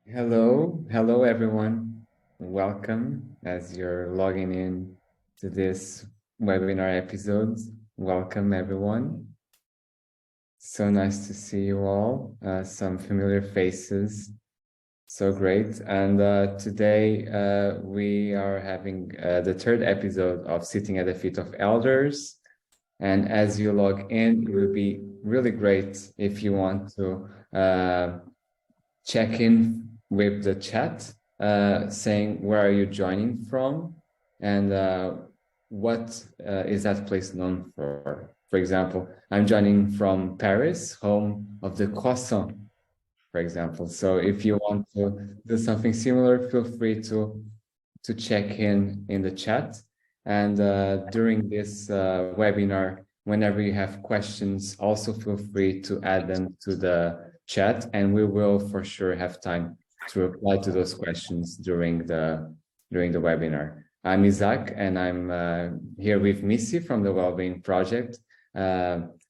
Hello everyone. Welcome as you're logging in to this webinar episode. Welcome everyone. So nice to see you all. Some familiar faces. So great. And today we are having the third episode of Sitting at the Feet of Elders. And as you log in, it would be really great if you want to check in with the chat, saying where are you joining from and what is that place known for. For example, I'm joining from Paris, home of the croissant, for example. So if you want to do something similar, feel free to check in the chat. And during this webinar, whenever you have questions, also feel free to add them to the chat, and we will for sure have time to reply to those questions during the webinar. I'm Isaac, and I'm here with Missy from the Wellbeing Project,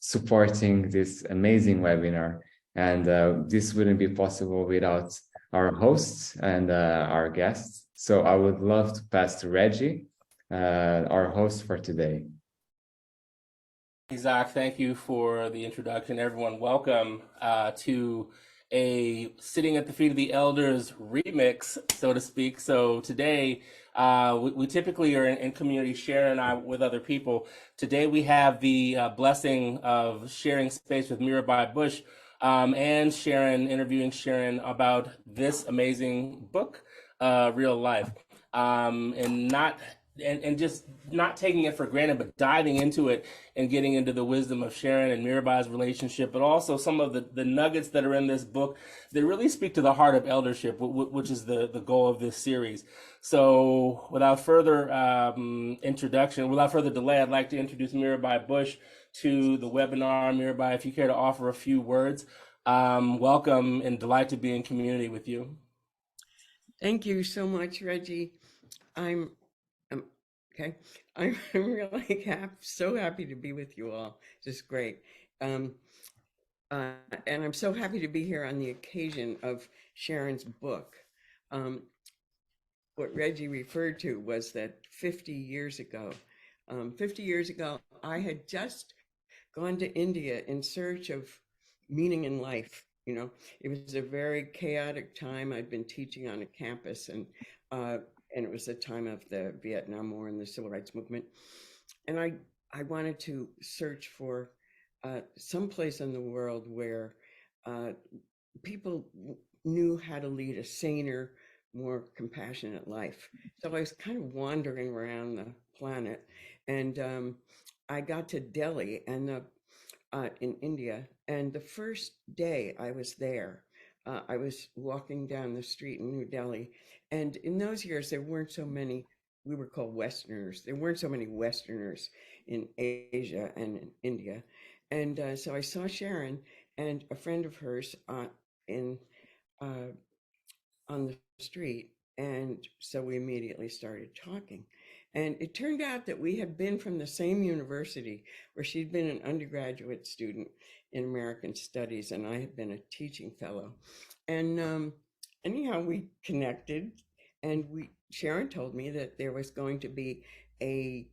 supporting this amazing webinar. And this wouldn't be possible without our hosts and our guests. So I would love to pass to Reggie, our host for today. Isaac, thank you for the introduction. Everyone, welcome to a Sitting at the Feet of the Elders remix, so to speak. So today, we typically are in community, Sharon and I with other people. Today we have the blessing of sharing space with Mirabai Bush and Sharon, interviewing Sharon about this amazing book, Real Life. And just not taking it for granted, but diving into it and getting into the wisdom of Sharon and Mirabai's relationship, but also some of the nuggets that are in this book that really speak to the heart of eldership, which is the goal of this series. So without further introduction, without further delay, I'd like to introduce Mirabai Bush to the webinar. Mirabai, if you care to offer a few words, welcome and delight to be in community with you. Thank you so much, Reggie. I'm okay. I'm really so happy to be with you all. Just great. And I'm so happy to be here on the occasion of Sharon's book. What Reggie referred to was that 50 years ago, I had just gone to India in search of meaning in life. You know, it was a very chaotic time. I'd been teaching on a campus, and it was the time of the Vietnam War and the Civil Rights Movement. And I wanted to search for some place in the world where people knew how to lead a saner, more compassionate life. So I was kind of wandering around the planet, and I got to Delhi and in India. And the first day I was there, I was walking down the street in New Delhi. And in those years, there weren't so many, we were called Westerners. There weren't so many Westerners in Asia and in India. And so I saw Sharon and a friend of hers in uh, on the street. And so we immediately started talking. And it turned out that we had been from the same university where she'd been an undergraduate student in American Studies, and I had been a teaching fellow. And anyhow, we connected, and Sharon told me that there was going to be a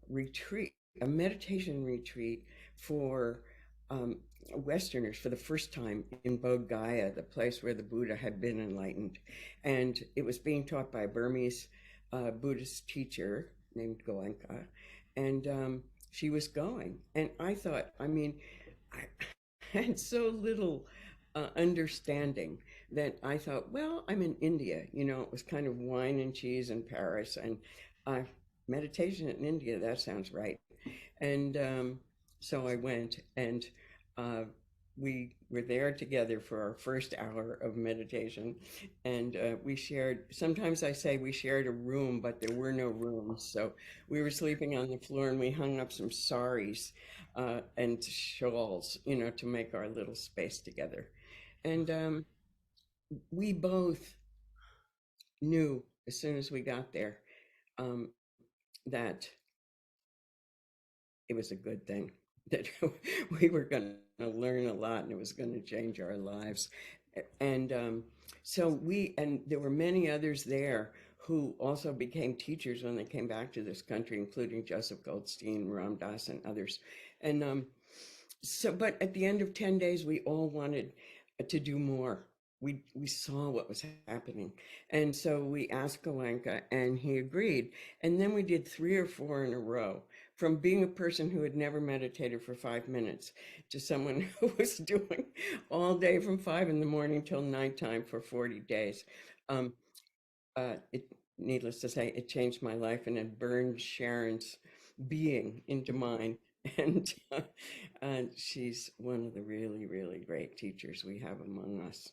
retreat, a meditation retreat for um, Westerners for the first time in Bodh Gaya, the place where the Buddha had been enlightened. And it was being taught by a Burmese Buddhist teacher named Goenka. And she was going. And I thought, I mean, I had so little understanding that I thought, well, I'm in India. You know, it was kind of wine and cheese in Paris. And uh, meditation in India, that sounds right. And so I went, and uh, we were there together for our first hour of meditation. And we shared, sometimes I say we shared a room, but there were no rooms. So we were sleeping on the floor, and we hung up some saris and shawls, you know, to make our little space together. And we both knew as soon as we got there um, that it was a good thing. that we were going to learn a lot and it was going to change our lives. And and there were many others there who also became teachers when they came back to this country, including Joseph Goldstein, Ram Dass, and others. And but at the end of 10 days, we all wanted to do more. We saw what was happening. And so we asked Goenka and he agreed. And then we did 3 or 4 in a row, from being a person who had never meditated for 5 minutes to someone who was doing all day from 5 in the morning till nighttime for 40 days. Needless to say, it changed my life and it burned Sharon's being into mine. And she's one of the really, really great teachers we have among us.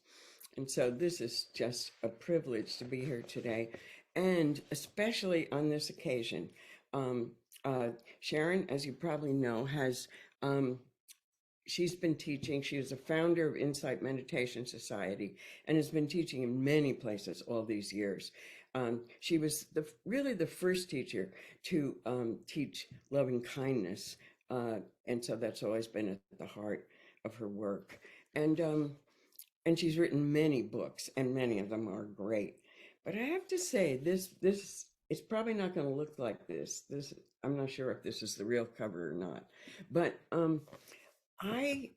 And so this is just a privilege to be here today, and especially on this occasion. Sharon, as you probably know, she's been teaching. She is a founder of Insight Meditation Society and has been teaching in many places all these years. She was really the first teacher to teach loving kindness. And so that's always been at the heart of her work. And she's written many books, and many of them are great. But I have to say, this it's probably not going to look like this. I'm not sure if this is the real cover or not. But I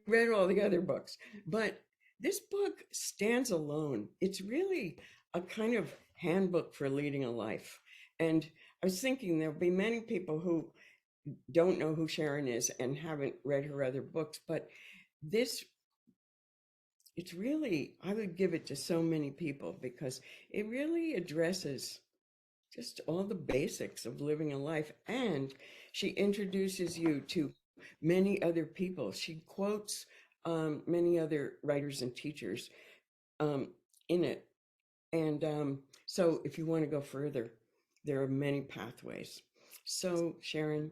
read all the other books, but this book stands alone. It's really a kind of handbook for leading a life. And I was thinking there'll be many people who don't know who Sharon is and haven't read her other books, but it's really, I would give it to so many people because it really addresses just all the basics of living a life. And she introduces you to many other people. She quotes many other writers and teachers in it. And so if you want to go further, there are many pathways. So Sharon,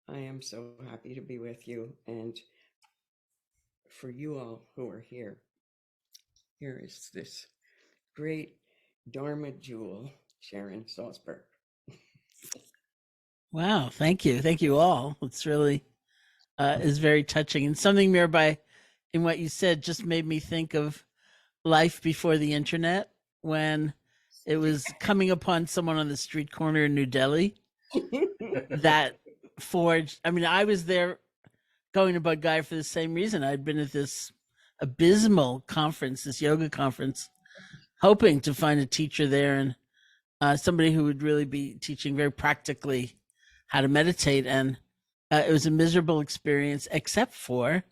I am so happy to be with you. And for you all who are here, here is this great Dharma jewel, Sharon Salzberg. Wow, thank you. Thank you all. It's really is very touching. And something, Mirabai, in what you said just made me think of life before the internet, when it was coming upon someone on the street corner in New Delhi that forged. I mean, I was there going to Bud Guy for the same reason. I'd been at this abysmal conference, this yoga conference, hoping to find a teacher there and somebody who would really be teaching very practically how to meditate. And it was a miserable experience, except for,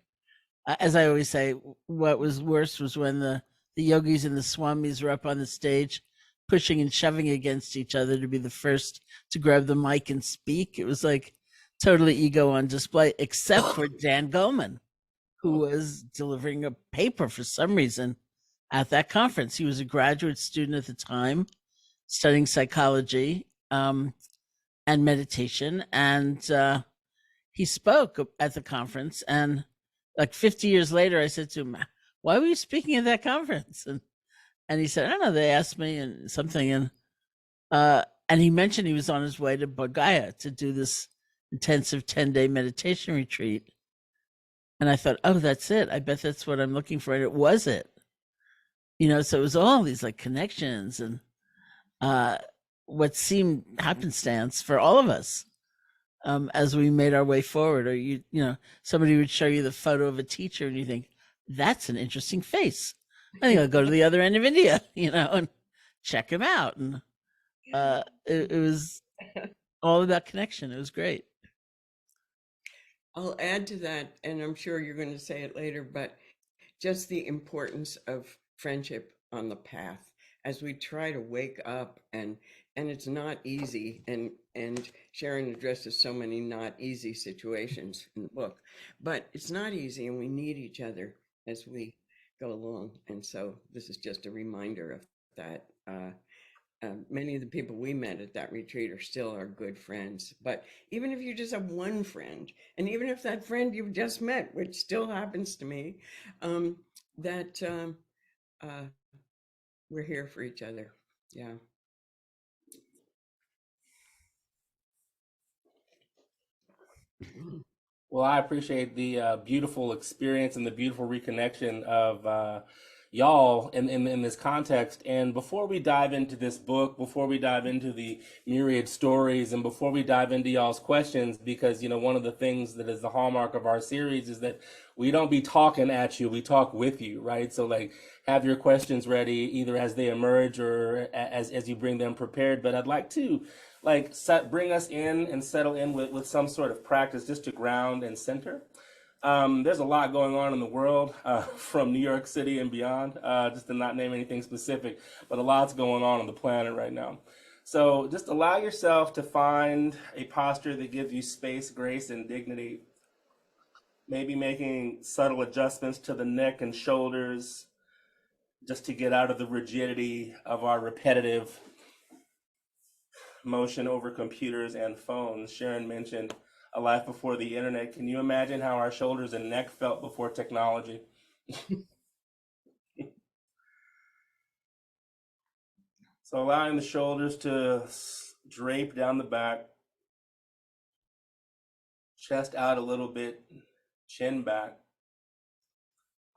as I always say, what was worse was when the yogis and the swamis were up on the stage pushing and shoving against each other to be the first to grab the mic and speak. It was like totally ego on display, except for Dan Goleman, who was delivering a paper for some reason at that conference. He was a graduate student at the time, studying psychology and meditation. And he spoke at the conference. And like 50 years later, I said to him, "Why were you speaking at that conference?" And he said, "I don't know, they asked me and something." And he mentioned he was on his way to Bodh Gaya to do this intensive 10-day meditation retreat. And I thought, oh, that's it. I bet that's what I'm looking for. And it was it. So it was all these like connections and what seemed happenstance for all of us as we made our way forward. Or somebody would show you the photo of a teacher and you think, that's an interesting face. I think I'll go to the other end of India, and check him out. And it was all about connection. It was great. I'll add to that, and I'm sure you're going to say it later, but just the importance of friendship on the path as we try to wake up, and it's not easy. And Sharon addresses so many not easy situations in the book, but it's not easy, and we need each other as we go along. And so this is just a reminder of that. Many of the people we met at that retreat are still our good friends. But even if you just have one friend, and even if that friend you've just met, which still happens to me, that we're here for each other. Yeah. Well, I appreciate the beautiful experience and the beautiful reconnection of y'all in this context. And before we dive into this book, before we dive into the myriad stories, and before we dive into y'all's questions, because, you know, one of the things that is the hallmark of our series is that we don't be talking at you, we talk with you, right? So, like, have your questions ready either as they emerge or as you bring them prepared. But I'd like to bring us in and settle in with some sort of practice just to ground and center. There's a lot going on in the world from New York City and beyond, just to not name anything specific, but a lot's going on the planet right now. So just allow yourself to find a posture that gives you space, grace, and dignity. Maybe making subtle adjustments to the neck and shoulders just to get out of the rigidity of our repetitive motion over computers and phones. Sharon mentioned a life before the internet. Can you imagine how our shoulders and neck felt before technology? So allowing the shoulders to drape down the back, chest out a little bit, chin back,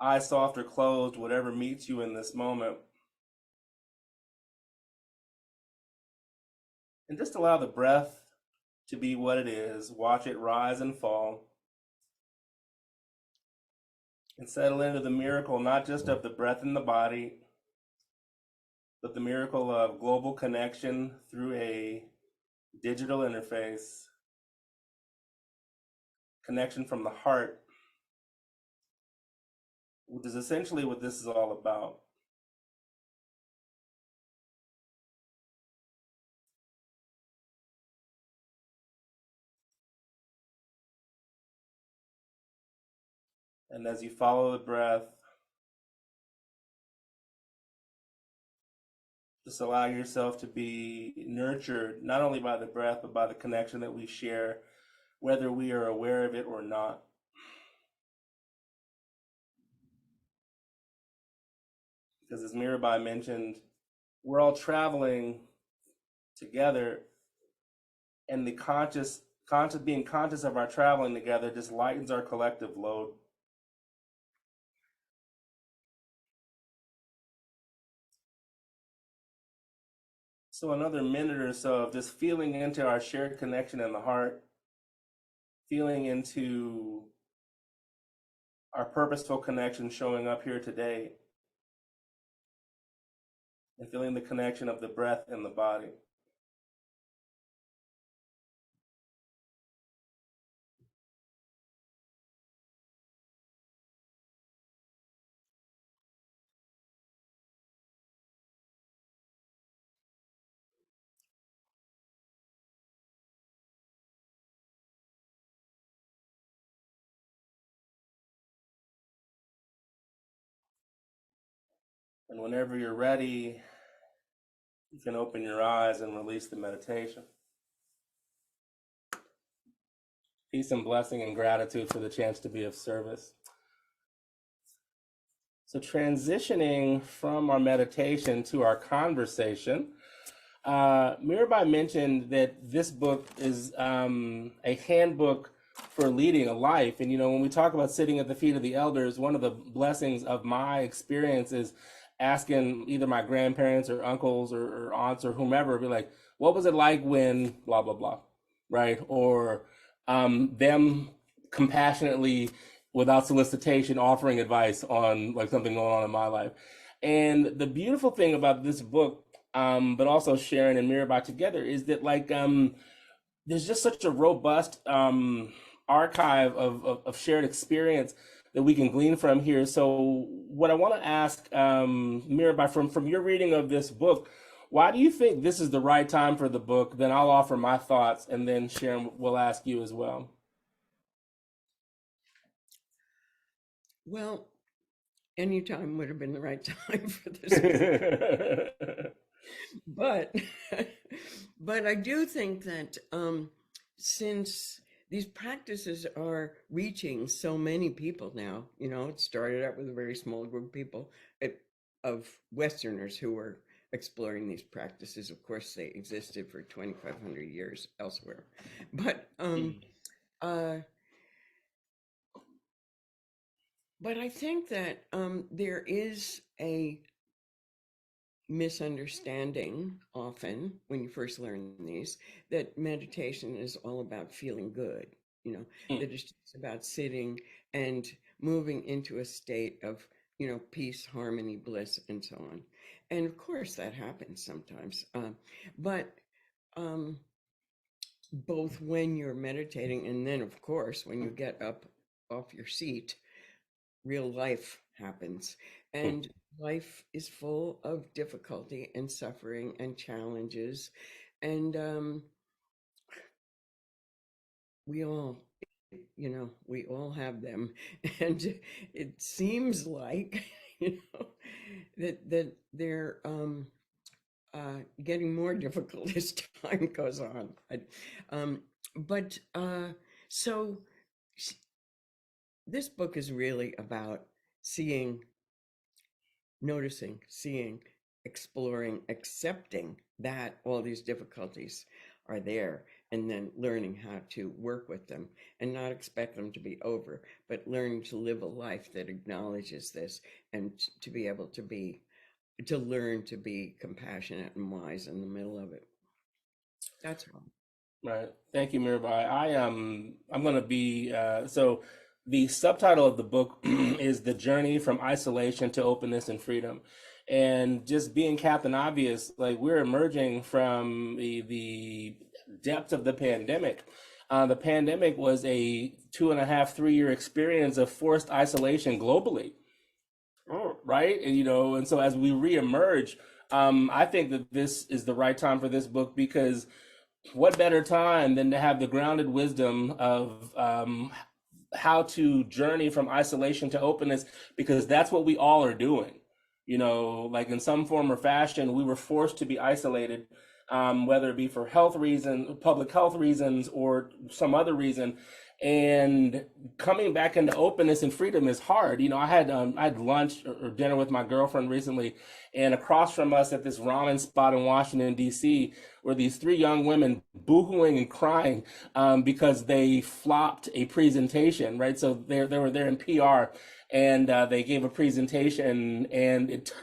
eyes soft or closed, whatever meets you in this moment. And just allow the breath to be what it is. Watch it rise and fall. And settle into the miracle, not just of the breath in the body, but the miracle of global connection through a digital interface, connection from the heart, which is essentially what this is all about. And as you follow the breath, just allow yourself to be nurtured, not only by the breath, but by the connection that we share, whether we are aware of it or not. Because as Mirabai mentioned, we're all traveling together, and the being conscious of our traveling together just lightens our collective load. So another minute or so of just feeling into our shared connection in the heart, feeling into our purposeful connection showing up here today, and feeling the connection of the breath in the body. And whenever you're ready, you can open your eyes and release the meditation. Peace and blessing and gratitude for the chance to be of service. So transitioning from our meditation to our conversation, Mirabai mentioned that this book is a handbook for leading a life. And, you know, when we talk about sitting at the feet of the elders, one of the blessings of my experience is asking either my grandparents or uncles or aunts or whomever, be like, what was it like when blah, blah, blah, right? Or them compassionately, without solicitation, offering advice on like something going on in my life. And the beautiful thing about this book, but also Sharon and Mirabai together, is that like there's just such a robust archive of shared experience that we can glean from here. So what I want to ask Mirabai, from your reading of this book, why do you think this is the right time for the book? Then I'll offer my thoughts, and then Sharon will ask you as well. Well, any time would have been the right time for this. But I do think that since these practices are reaching so many people now, you know, it started out with a very small group of people, of Westerners who were exploring these practices. Of course, they existed for 2,500 years elsewhere. But But I think that there is a misunderstanding often when you first learn these, that meditation is all about feeling good, that it's just about sitting and moving into a state of, peace, harmony, bliss, and so on. And of course that happens sometimes. But both when you're meditating and then, of course, when you get up off your seat, real life happens. And life is full of difficulty and suffering and challenges. And we all, we all have them. And it seems like, that they're getting more difficult as time goes on. But so this book is really about seeing, noticing, seeing, exploring, accepting that all these difficulties are there, and then learning how to work with them and not expect them to be over, but learning to live a life that acknowledges this, and to be able to learn to be compassionate and wise in the middle of it. That's all. Right. Thank you, Mirabai. I'm going to be so the subtitle of the book is The Journey from Isolation to Openness and Freedom. And just being Captain Obvious, like, we're emerging from the depths of the pandemic. The pandemic was a 2.5, 3 year experience of forced isolation globally. Right. And so as we reemerge, I think that this is the right time for this book, because what better time than to have the grounded wisdom of how to journey from isolation to openness, because that's what we all are doing. Like, in some form or fashion, we were forced to be isolated, whether it be for health reasons, public health reasons, or some other reason. And coming back into openness and freedom is hard. I had lunch or dinner with my girlfriend recently, and across from us at this ramen spot in Washington, D.C., were these 3 young women boohooing and crying because they flopped a presentation, right? So they were there in PR, and they gave a presentation, and it,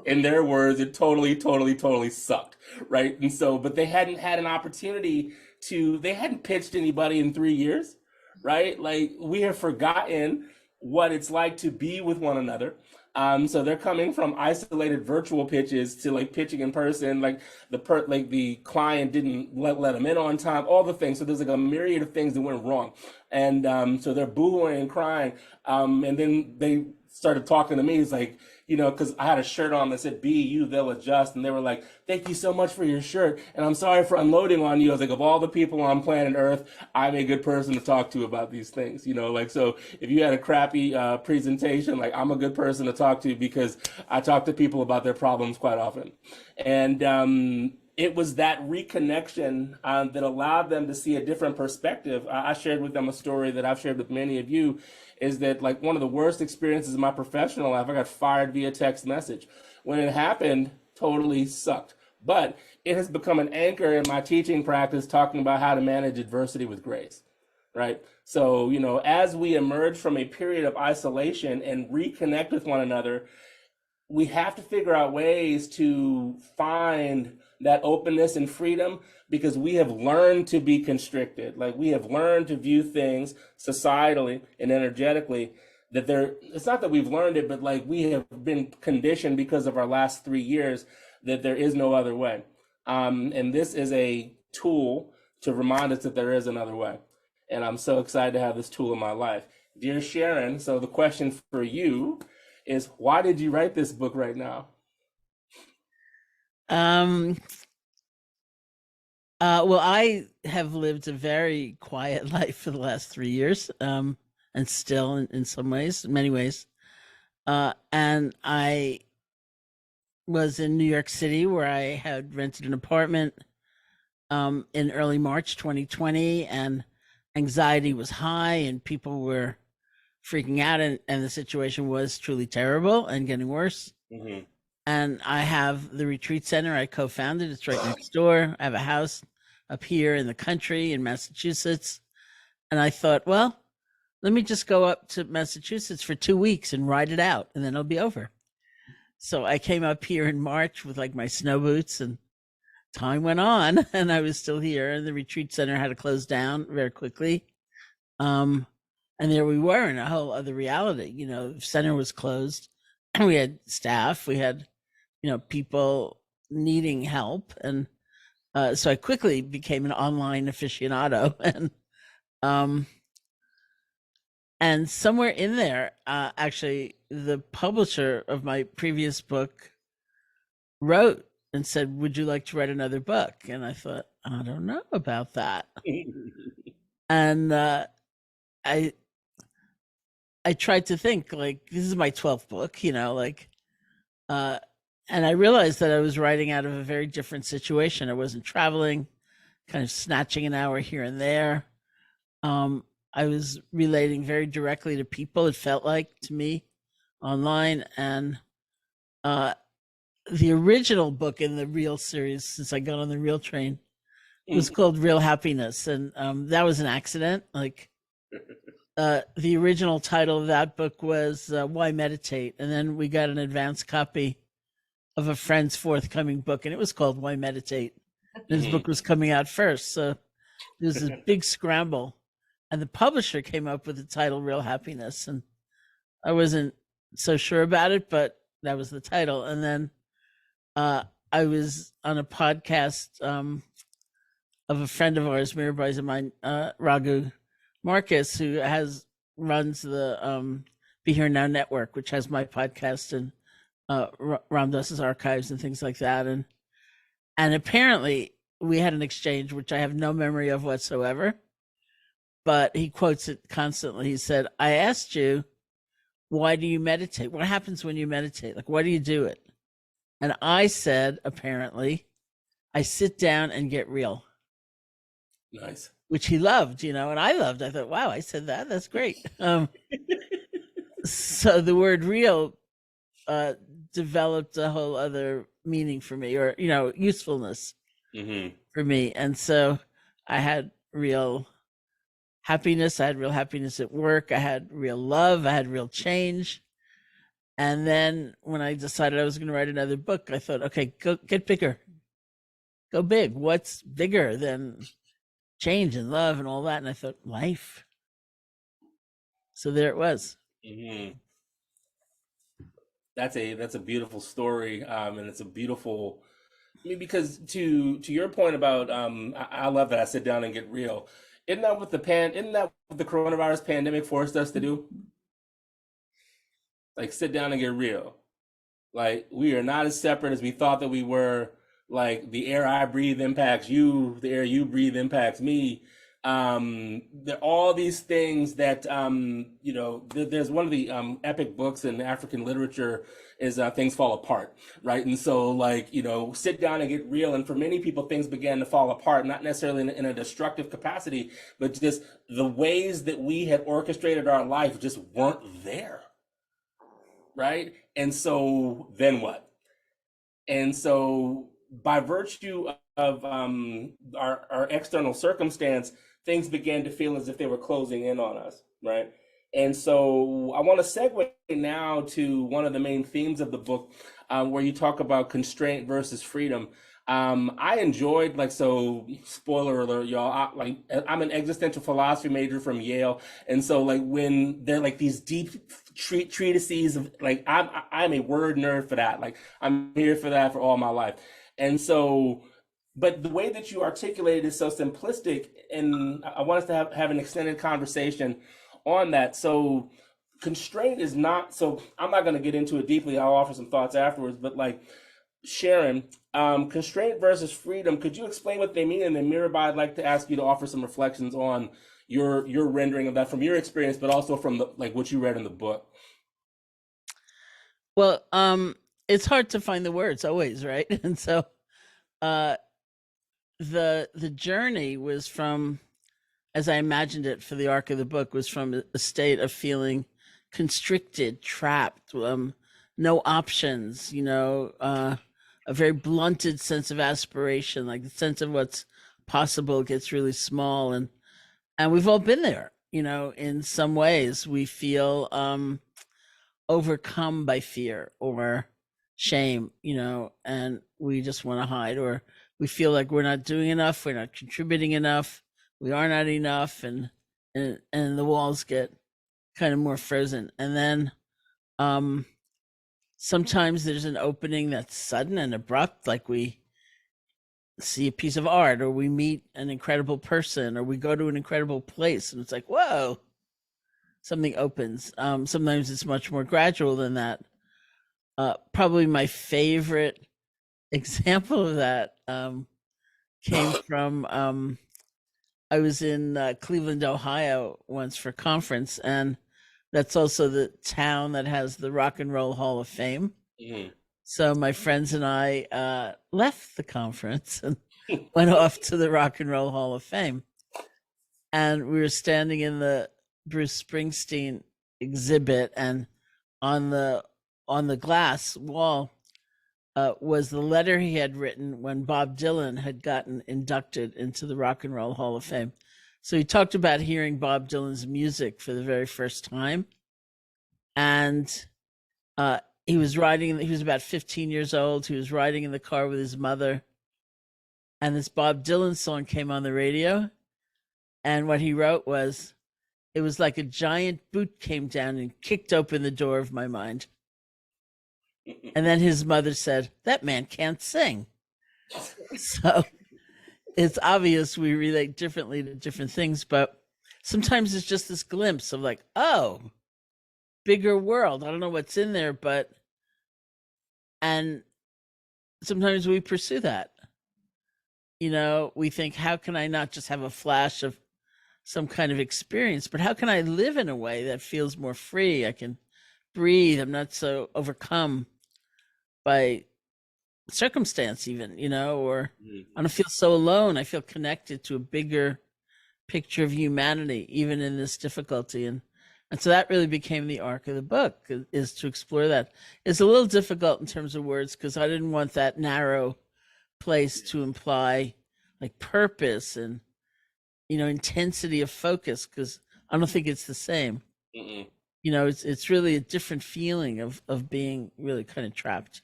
in their words, it totally sucked, right? And so, but they hadn't had an opportunity they hadn't pitched anybody in 3 years, right? Like, we have forgotten what it's like to be with one another. So they're coming from isolated virtual pitches to, like, pitching in person, like the client didn't let them in on time, all the things. So there's like a myriad of things that went wrong. And so they're boohooing and crying. And then they started talking to me. It's like, because I had a shirt on that said, "Be you, they'll adjust." And they were like, "Thank you so much for your shirt. And I'm sorry for unloading on you." I was like, of all the people on planet Earth, I'm a good person to talk to about these things. So if you had a crappy presentation, like, I'm a good person to talk to, because I talk to people about their problems quite often. And it was that reconnection that allowed them to see a different perspective. I shared with them a story that I've shared with many of you, is that, like, one of the worst experiences in my professional life, I got fired via text message. When it happened, totally sucked. But it has become an anchor in my teaching practice, talking about how to manage adversity with grace, right? So, as we emerge from a period of isolation and reconnect with one another, we have to figure out ways to find that openness and freedom, because we have learned to be constricted. Like, we have learned to view things societally and energetically, that it's not that we've learned it, but, like, we have been conditioned because of our last 3 years that there is no other way. And this is a tool to remind us that there is another way. And I'm so excited to have this tool in my life. Dear Sharon, so the question for you is, why did you write this book right now? Well, I have lived a very quiet life for the last 3 years, and still in some ways, many ways. And I was in New York City, where I had rented an apartment in early March 2020, and anxiety was high and people were freaking out, and the situation was truly terrible and getting worse. Mm-hmm. And I have the retreat center I co-founded. It's right next door. I have a house up here in the country in Massachusetts. And I thought, well, let me just go up to Massachusetts for 2 weeks and ride it out, and then it'll be over. So I came up here in March with like my snow boots, and time went on and I was still here, and the retreat center had to close down very quickly. And there we were in a whole other reality. You know, the center was closed. We had staff, we had, you know, people needing help. And so I quickly became an online aficionado. And somewhere in there, actually, the publisher of my previous book wrote and said, "Would you like to write another book?" And I thought, I don't know about that. And I tried to think, like, this is my 12th book, you know, like, and I realized that I was writing out of a very different situation. I wasn't traveling, kind of snatching an hour here and there. I was relating very directly to people, it felt like to me, online. And the original book in the Real series, since I got on the Real train, was called Real Happiness. And that was an accident. Like, the original title of that book was Why Meditate? And then we got an advance copy of a friend's forthcoming book, and it was called Why Meditate? And his book was coming out first. So there was a big scramble. And the publisher came up with the title Real Happiness. And I wasn't so sure about it, but that was the title. And then I was on a podcast of a friend of ours, Mirabai's of mine, Raghu Marcus, who runs the Be Here Now Network, which has my podcast and Ram Dass's archives and things like that. And apparently we had an exchange, which I have no memory of whatsoever, but he quotes it constantly. He said, "I asked you, why do you meditate? What happens when you meditate? Like, why do you do it?" And I said, apparently, "I sit down and get real." Nice. Which he loved, you know, and I loved. I thought, wow, I said that. That's great. So the word real developed a whole other meaning for me, or, you know, usefulness for me. And so I had real happiness. I had real happiness at work. I had real love. I had real change. And then when I decided I was going to write another book, I thought, okay, go get bigger. Go big. What's bigger than change and love and all that? And I thought, life. So there it was. That's a beautiful story, and it's a beautiful. I mean, because to your point about, I love that I sit down and get real. Isn't that what the coronavirus pandemic forced us to do? Like, sit down and get real. Like, we are not as separate as we thought that we were. Like, the air I breathe impacts you, the air you breathe impacts me. There are all these things that, you know, there's one of the epic books in African literature is Things Fall Apart, right? And so, like, you know, sit down and get real. And for many people, things began to fall apart, not necessarily in a destructive capacity, but just the ways that we had orchestrated our life just weren't there, right? And so then what? And so by virtue of our external circumstance, things began to feel as if they were closing in on us, right? And so I want to segue now to one of the main themes of the book, where you talk about constraint versus freedom. I enjoyed, like, so spoiler alert, y'all, I'm an existential philosophy major from Yale. And so, like, when they're like these deep treatises of, like, I'm a word nerd for that. Like, I'm here for that for all my life. And so, but the way that you articulate it is so simplistic, and I want us to have an extended conversation on that. So constraint is not, so I'm not going to get into it deeply. I'll offer some thoughts afterwards, but, like, Sharon, constraint versus freedom, could you explain what they mean? And then Mirabai, I'd like to ask you to offer some reflections on your rendering of that from your experience, but also from what you read in the book. Well, it's hard to find the words always, right? And so the journey was from, as I imagined it for the arc of the book, was from a state of feeling constricted, trapped, no options, you know, a very blunted sense of aspiration, like the sense of what's possible gets really small. And we've all been there. in some ways we feel overcome by fear or shame, and we just want to hide, or we feel like we're not doing enough, we're not contributing enough, we are not enough, and the walls get kind of more frozen. And then sometimes there's an opening that's sudden and abrupt, like we see a piece of art, or we meet an incredible person, or we go to an incredible place, and it's like, whoa, something opens. Sometimes it's much more gradual than that. Probably my favorite example of that came from I was in Cleveland, Ohio once for a conference, and that's also the town that has the Rock and Roll Hall of Fame. Mm-hmm. So my friends and I left the conference and went off to the Rock and Roll Hall of Fame. And we were standing in the Bruce Springsteen exhibit, and on the glass wall was the letter he had written when Bob Dylan had gotten inducted into the Rock and Roll Hall of Fame. So he talked about hearing Bob Dylan's music for the very first time. And he was about 15 years old. He was riding in the car with his mother. And this Bob Dylan song came on the radio. And what he wrote was, it was like a giant boot came down and kicked open the door of my mind. And then his mother said, that man can't sing. So it's obvious we relate differently to different things, but sometimes it's just this glimpse of like, oh, bigger world. I don't know what's in there, and sometimes we pursue that. We think, how can I not just have a flash of some kind of experience, but how can I live in a way that feels more free? I can breathe. I'm not so overcome by circumstance even, or I don't feel so alone. I feel connected to a bigger picture of humanity, even in this difficulty. And so that really became the arc of the book, is to explore that. It's a little difficult in terms of words, because I didn't want that narrow place to imply like purpose and, intensity of focus, because I don't think it's the same. Mm-mm. It's really a different feeling of being really kind of trapped.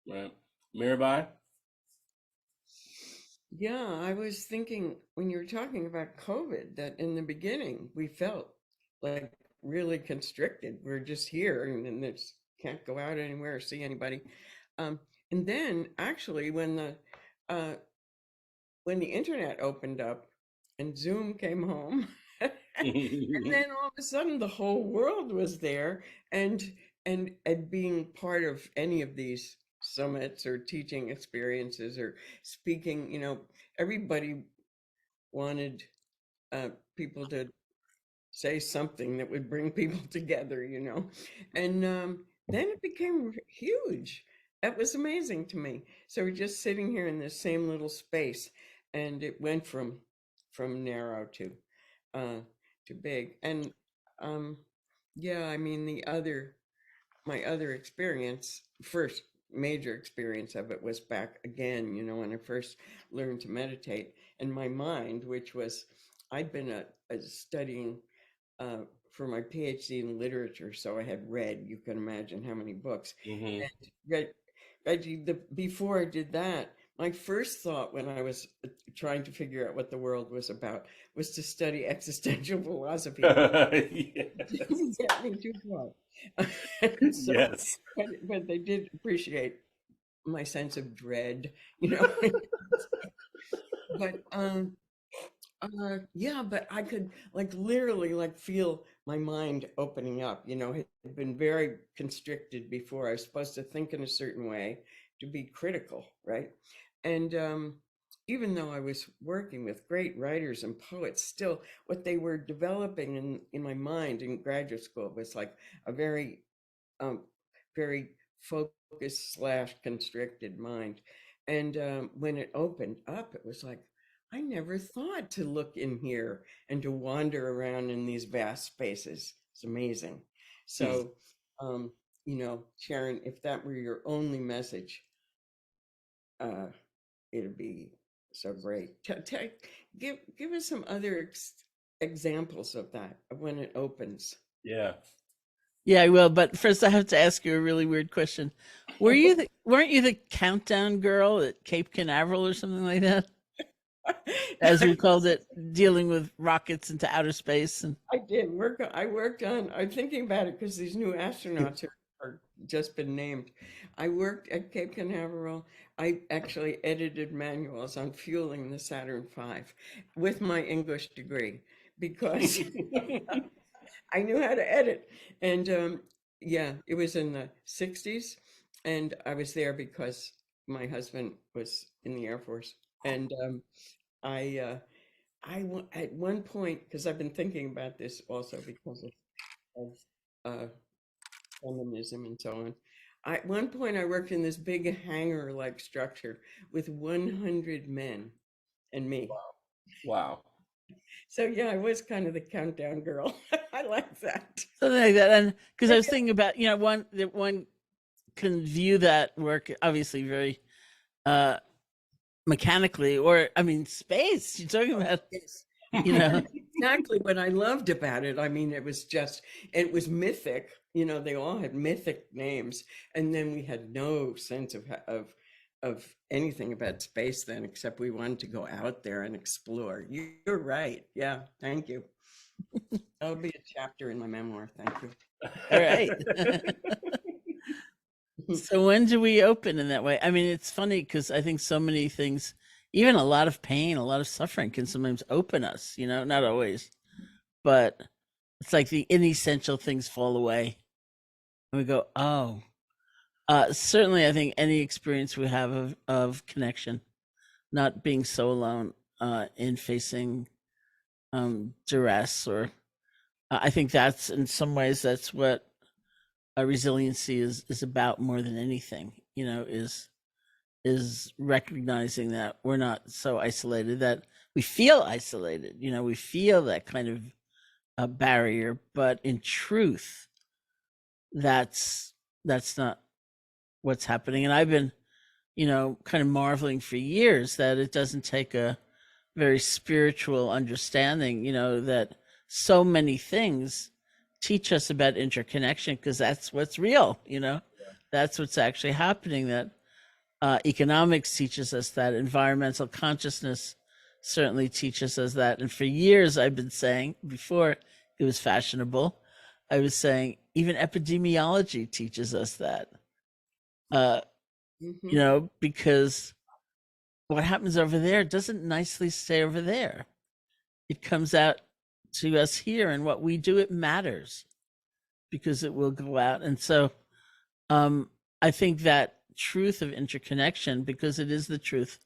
Right. Mirabai? Yeah, I was thinking when you were talking about COVID that in the beginning we felt like really constricted. We're just here and there's can't go out anywhere or see anybody. And then actually when the internet opened up and Zoom came home, and then all of a sudden the whole world was there, and being part of any of these summits or teaching experiences or speaking, everybody wanted people to say something that would bring people together, and then it became huge. That was amazing to me. So we're just sitting here in this same little space, and it went from narrow to big. And yeah, I mean, my other experience, first major experience of it, was back again, when I first learned to meditate. And my mind, which was, I'd been studying for my PhD in literature, so I had read, you can imagine how many books. Mm-hmm. And Reggie, before I did that, my first thought when I was trying to figure out what the world was about was to study existential philosophy. Didn't get me too far. So, Yes. but they did appreciate my sense of dread, But yeah, but I could literally feel my mind opening up. It had been very constricted before. I was supposed to think in a certain way, to be critical, right? And even though I was working with great writers and poets, still what they were developing in my mind in graduate school was like a very very focused / constricted mind. And when it opened up, it was like, I never thought to look in here and to wander around in these vast spaces. It's amazing. So, Sharon, if that were your only message, it'd be so great. Give us some other examples of that when it opens. Yeah. Yeah, I will. But first, I have to ask you a really weird question. Weren't you the countdown girl at Cape Canaveral or something like that, as we called it, dealing with rockets into outer space? And I did work. I worked on. I'm thinking about it because these new astronauts are just been named. I worked at Cape Canaveral. I actually edited manuals on fueling the Saturn V with my English degree because I knew how to edit. And yeah, it was in the 60s. And I was there because my husband was in the Air Force. And I, at one point, because I've been thinking about this also because of feminism and so on. At one point, I worked in this big hangar-like structure with 100 men and me. Wow. So yeah, I was kind of the countdown girl. I like that. something like that. And because I was thinking about, one can view that work obviously very uh mechanically, or I mean, space. You're talking about, Yes. you know. Exactly what I loved about it. I mean, it was mythic. They all had mythic names, and then we had no sense of anything about space then, except we wanted to go out there and explore. You're right. Yeah, thank you. That'll be a chapter in my memoir. Thank you. All right. So when do we open in that way? I mean, it's funny because I think so many things, even a lot of pain, a lot of suffering, can sometimes open us. Not always, but it's like the inessential things fall away, and we go, oh. Certainly, I think any experience we have of connection, not being so alone in facing duress, or I think that's, in some ways, that's what resiliency is about more than anything. Is recognizing that we're not so isolated, that we feel isolated. We feel that kind of a barrier, but in truth, that's not what's happening. And I've been, kind of marveling for years that it doesn't take a very spiritual understanding, that so many things teach us about interconnection, because that's what's real, that's what's actually happening. That economics teaches us that, environmental consciousness certainly teaches us that. And for years, I've been saying, before it was fashionable, I was saying even epidemiology teaches us that. Because what happens over there doesn't nicely stay over there. It comes out to us here, and what we do, it matters, because it will go out. And so I think that truth of interconnection, because it is the truth,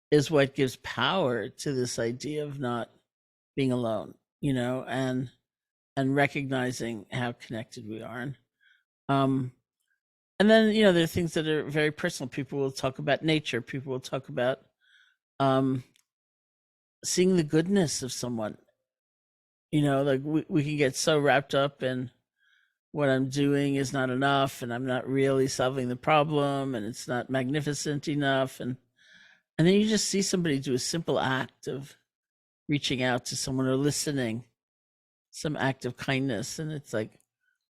is what gives power to this idea of not being alone, and recognizing how connected we are. And then, there are things that are very personal. People will talk about nature. People will talk about seeing the goodness of someone. Like we can get so wrapped up in what I'm doing is not enough, and I'm not really solving the problem, and it's not magnificent enough. And then you just see somebody do a simple act of reaching out to someone or listening, some act of kindness. And it's like,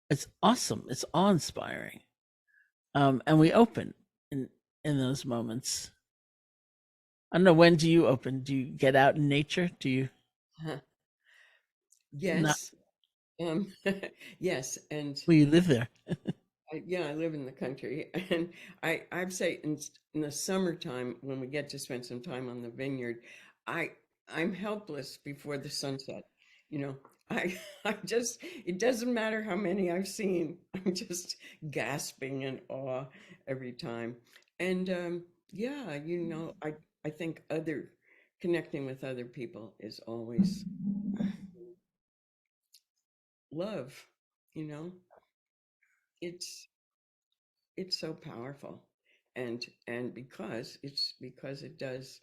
it's awesome. It's awe-inspiring. And we open in those moments. I don't know, when do you open? Do you get out in nature? Do you? Yes. Yes. And Well, you live there. yeah, I live in the country, and I'd say in the summertime, when we get to spend some time on the vineyard, I'm helpless before the sunset. You know, I just, it doesn't matter how many I've seen. I'm just gasping in awe every time. And yeah, I think connecting with other people is always love. You know, it's it's so powerful, and because it does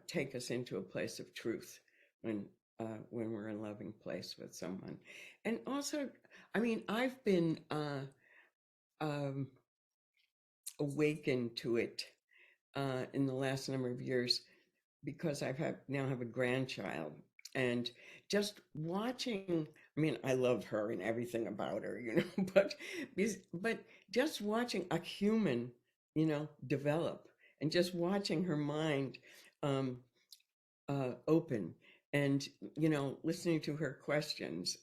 take us into a place of truth when we're in a loving place with someone. And also, I mean, I've been um, awakened to it in the last number of years, because now have a grandchild, And just watching, I mean, I love her and everything about her, you know, but just watching a human, you know, develop, and just watching her mind um, open, and, you know, listening to her questions.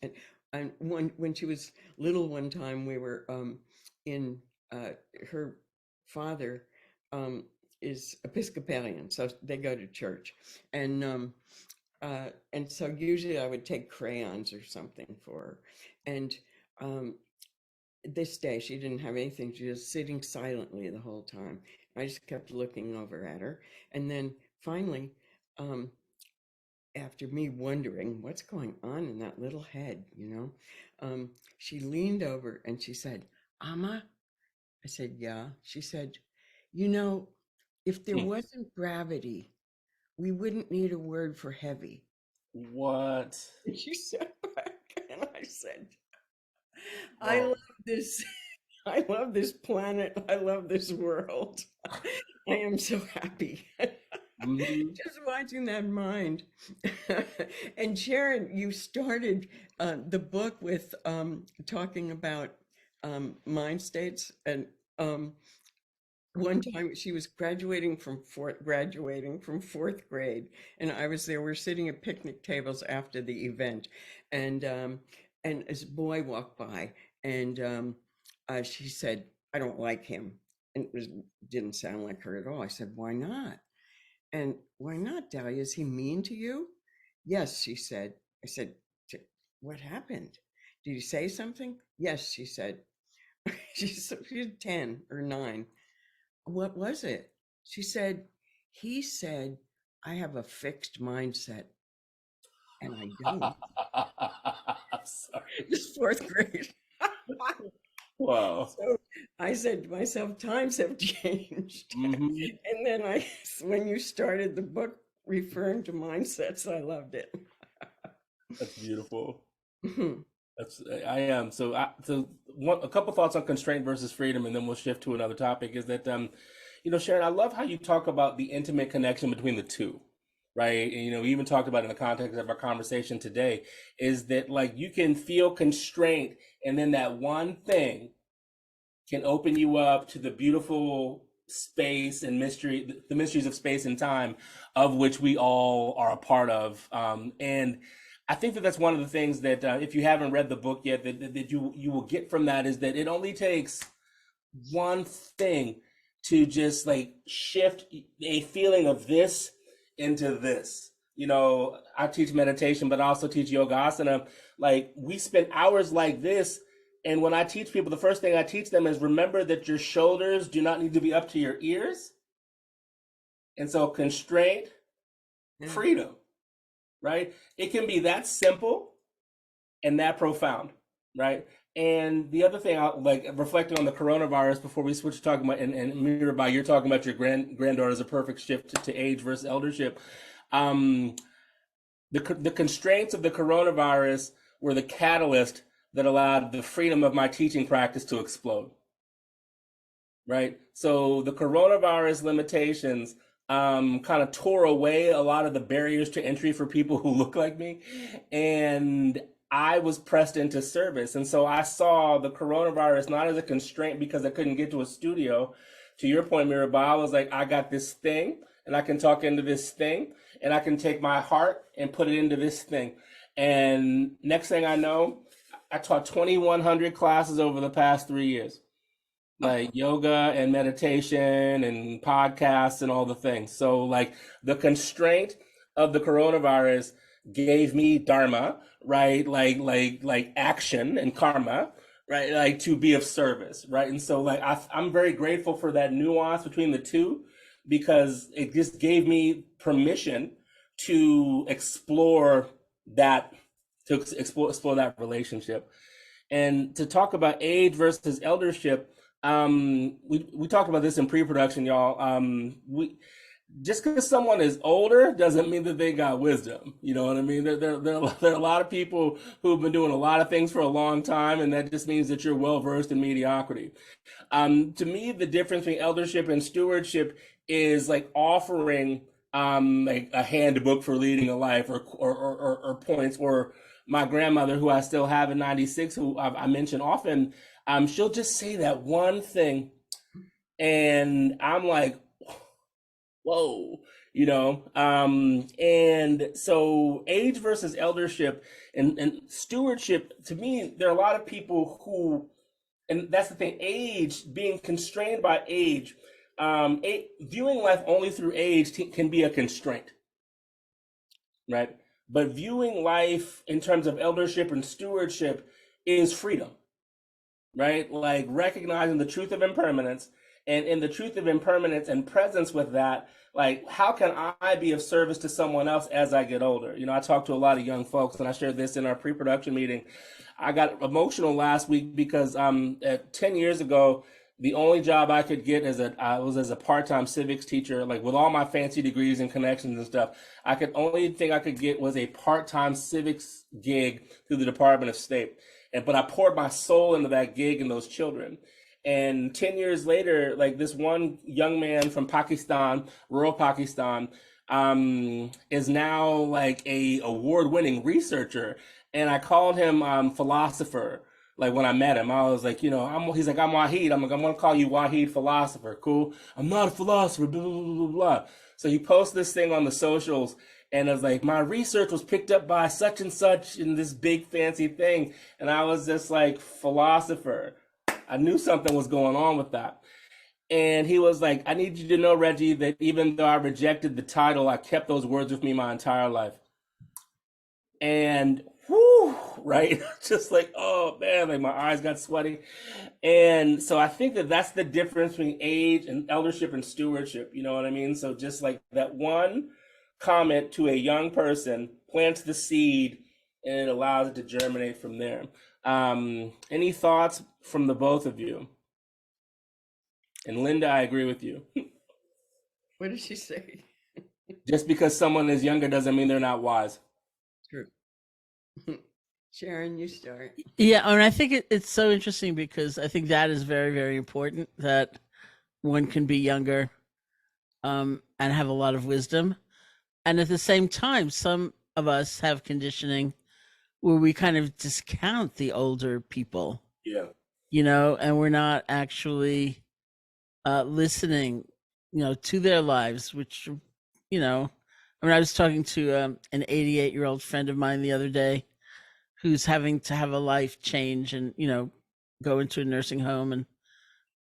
And when she was little, one time we were in her father is Episcopalian, so they go to church. And so usually I would take crayons or something for her. And um, this day she didn't have anything. She was sitting silently the whole time. I just kept looking over at her. And then finally, um, after me wondering what's going on in that little head, you know, she leaned over and she said, "Amma?" I said, "Yeah." She said, "You know, if there wasn't gravity, we wouldn't need a word for heavy." What? And she said back, and I said, "I Whoa. love this. I love this planet. I love this world. I am so happy." Mhm. Just watching that mind. And Sharon, you started the book with talking about mind states. And one time she was graduating from fourth grade, and I was there. We're sitting at picnic tables after the event, and this boy walked by, and she said, "I don't like him." And didn't sound like her at all. I said, "Why not?" And, "Why not, Dahlia? Is he mean to you?" "Yes," she said. I said, "What happened? Did he say something?" "Yes," she said. She's 10 or 9. "What was it?" She said, "He said I have a fixed mindset, and I don't." I'm sorry. It's fourth grade. Wow. So I said to myself, times have changed. Hmm. And then when you started the book referring to mindsets, I loved it. That's beautiful. Mhm. I am. A couple thoughts on constraint versus freedom, and then we'll shift to another topic. Is that Sharon, I love how you talk about the intimate connection between the two, right? And we even talked about in the context of our conversation today, is that like you can feel constraint, and then that one thing can open you up to the beautiful space and mystery, the mysteries of space and time, of which we all are a part of. And I think that that's one of the things that if you haven't read the book yet, that you will get from that, is that it only takes one thing to just like shift a feeling of this into this. I teach meditation, but I also teach yoga asana. Like we spend hours like this. And when I teach people, the first thing I teach them is remember that your shoulders do not need to be up to your ears. And so constraint, Yeah. freedom, right? It can be that simple and that profound, right? And the other thing, like reflecting on the coronavirus before we switch to talking about, and Mirabai, you're talking about your granddaughter as a perfect shift to age versus eldership. The constraints of the coronavirus were the catalyst that allowed the freedom of my teaching practice to explode, right? So the coronavirus limitations kind of tore away a lot of the barriers to entry for people who look like me. And I was pressed into service. And so I saw the coronavirus not as a constraint because I couldn't get to a studio. To your point, Mirabai, I was like, I got this thing and I can talk into this thing and I can take my heart and put it into this thing. And next thing I know, I taught 2,100 classes over the past 3 years, like yoga and meditation and podcasts and all the things. So like the constraint of the coronavirus gave me dharma, right? Like action and karma, right? Like to be of service, right? And so like I'm very grateful for that nuance between the two, because it just gave me permission to explore that, explore that relationship. And to talk about age versus eldership, we talked about this in pre-production, y'all. We just because someone is older doesn't mean that they got wisdom. You know what I mean? There are a lot of people who've been doing a lot of things for a long time, and that just means that you're well versed in mediocrity. To me, the difference between eldership and stewardship is like offering like a handbook for leading a life, or points, or my grandmother, who I still have in 96, who I mention often, she'll just say that one thing, and I'm like, whoa, and so age versus eldership and stewardship, to me, there are a lot of people who, and that's the thing, age, being constrained by age, viewing life only through age can be a constraint, right? But viewing life in terms of eldership and stewardship is freedom, right? Like recognizing the truth of impermanence, and in the truth of impermanence and presence with that, like, how can I be of service to someone else as I get older? I talk to a lot of young folks, and I shared this in our pre-production meeting. I got emotional last week because 10 years ago, the only job I could get was as a part-time civics teacher, like with all my fancy degrees and connections and stuff. Only thing I could get was a part-time civics gig through the Department of State. But I poured my soul into that gig and those children. And 10 years later, like, this one young man from Pakistan, rural Pakistan, is now like a award-winning researcher. And I called him philosopher. Like, when I met him, I was like, he's like, I'm Wahid. I'm like, I'm gonna call you Wahid philosopher. Cool. I'm not a philosopher. Blah, blah, blah, blah, blah. So he posts this thing on the socials, and I was like, my research was picked up by such and such in this big fancy thing. And I was just like, philosopher. I knew something was going on with that. And he was like, I need you to know, Reggie, that even though I rejected the title, I kept those words with me my entire life. And whew, right? Just like, oh man, like my eyes got sweaty. And so I think that that's the difference between age and eldership and stewardship. You know what I mean? So just like that one comment to a young person plants the seed, and it allows it to germinate from there. Any thoughts from the both of you? And Linda, I agree with you. What did she say? Just because someone is younger doesn't mean they're not wise. True. Sharon, you start. Yeah, and I think it's so interesting because I think that is very, very important, that one can be younger and have a lot of wisdom. And at the same time, some of us have conditioning where we kind of discount the older people. Yeah. And we're not actually listening, to their lives, which, I was talking to an 88-year-old friend of mine the other day who's having to have a life change and, go into a nursing home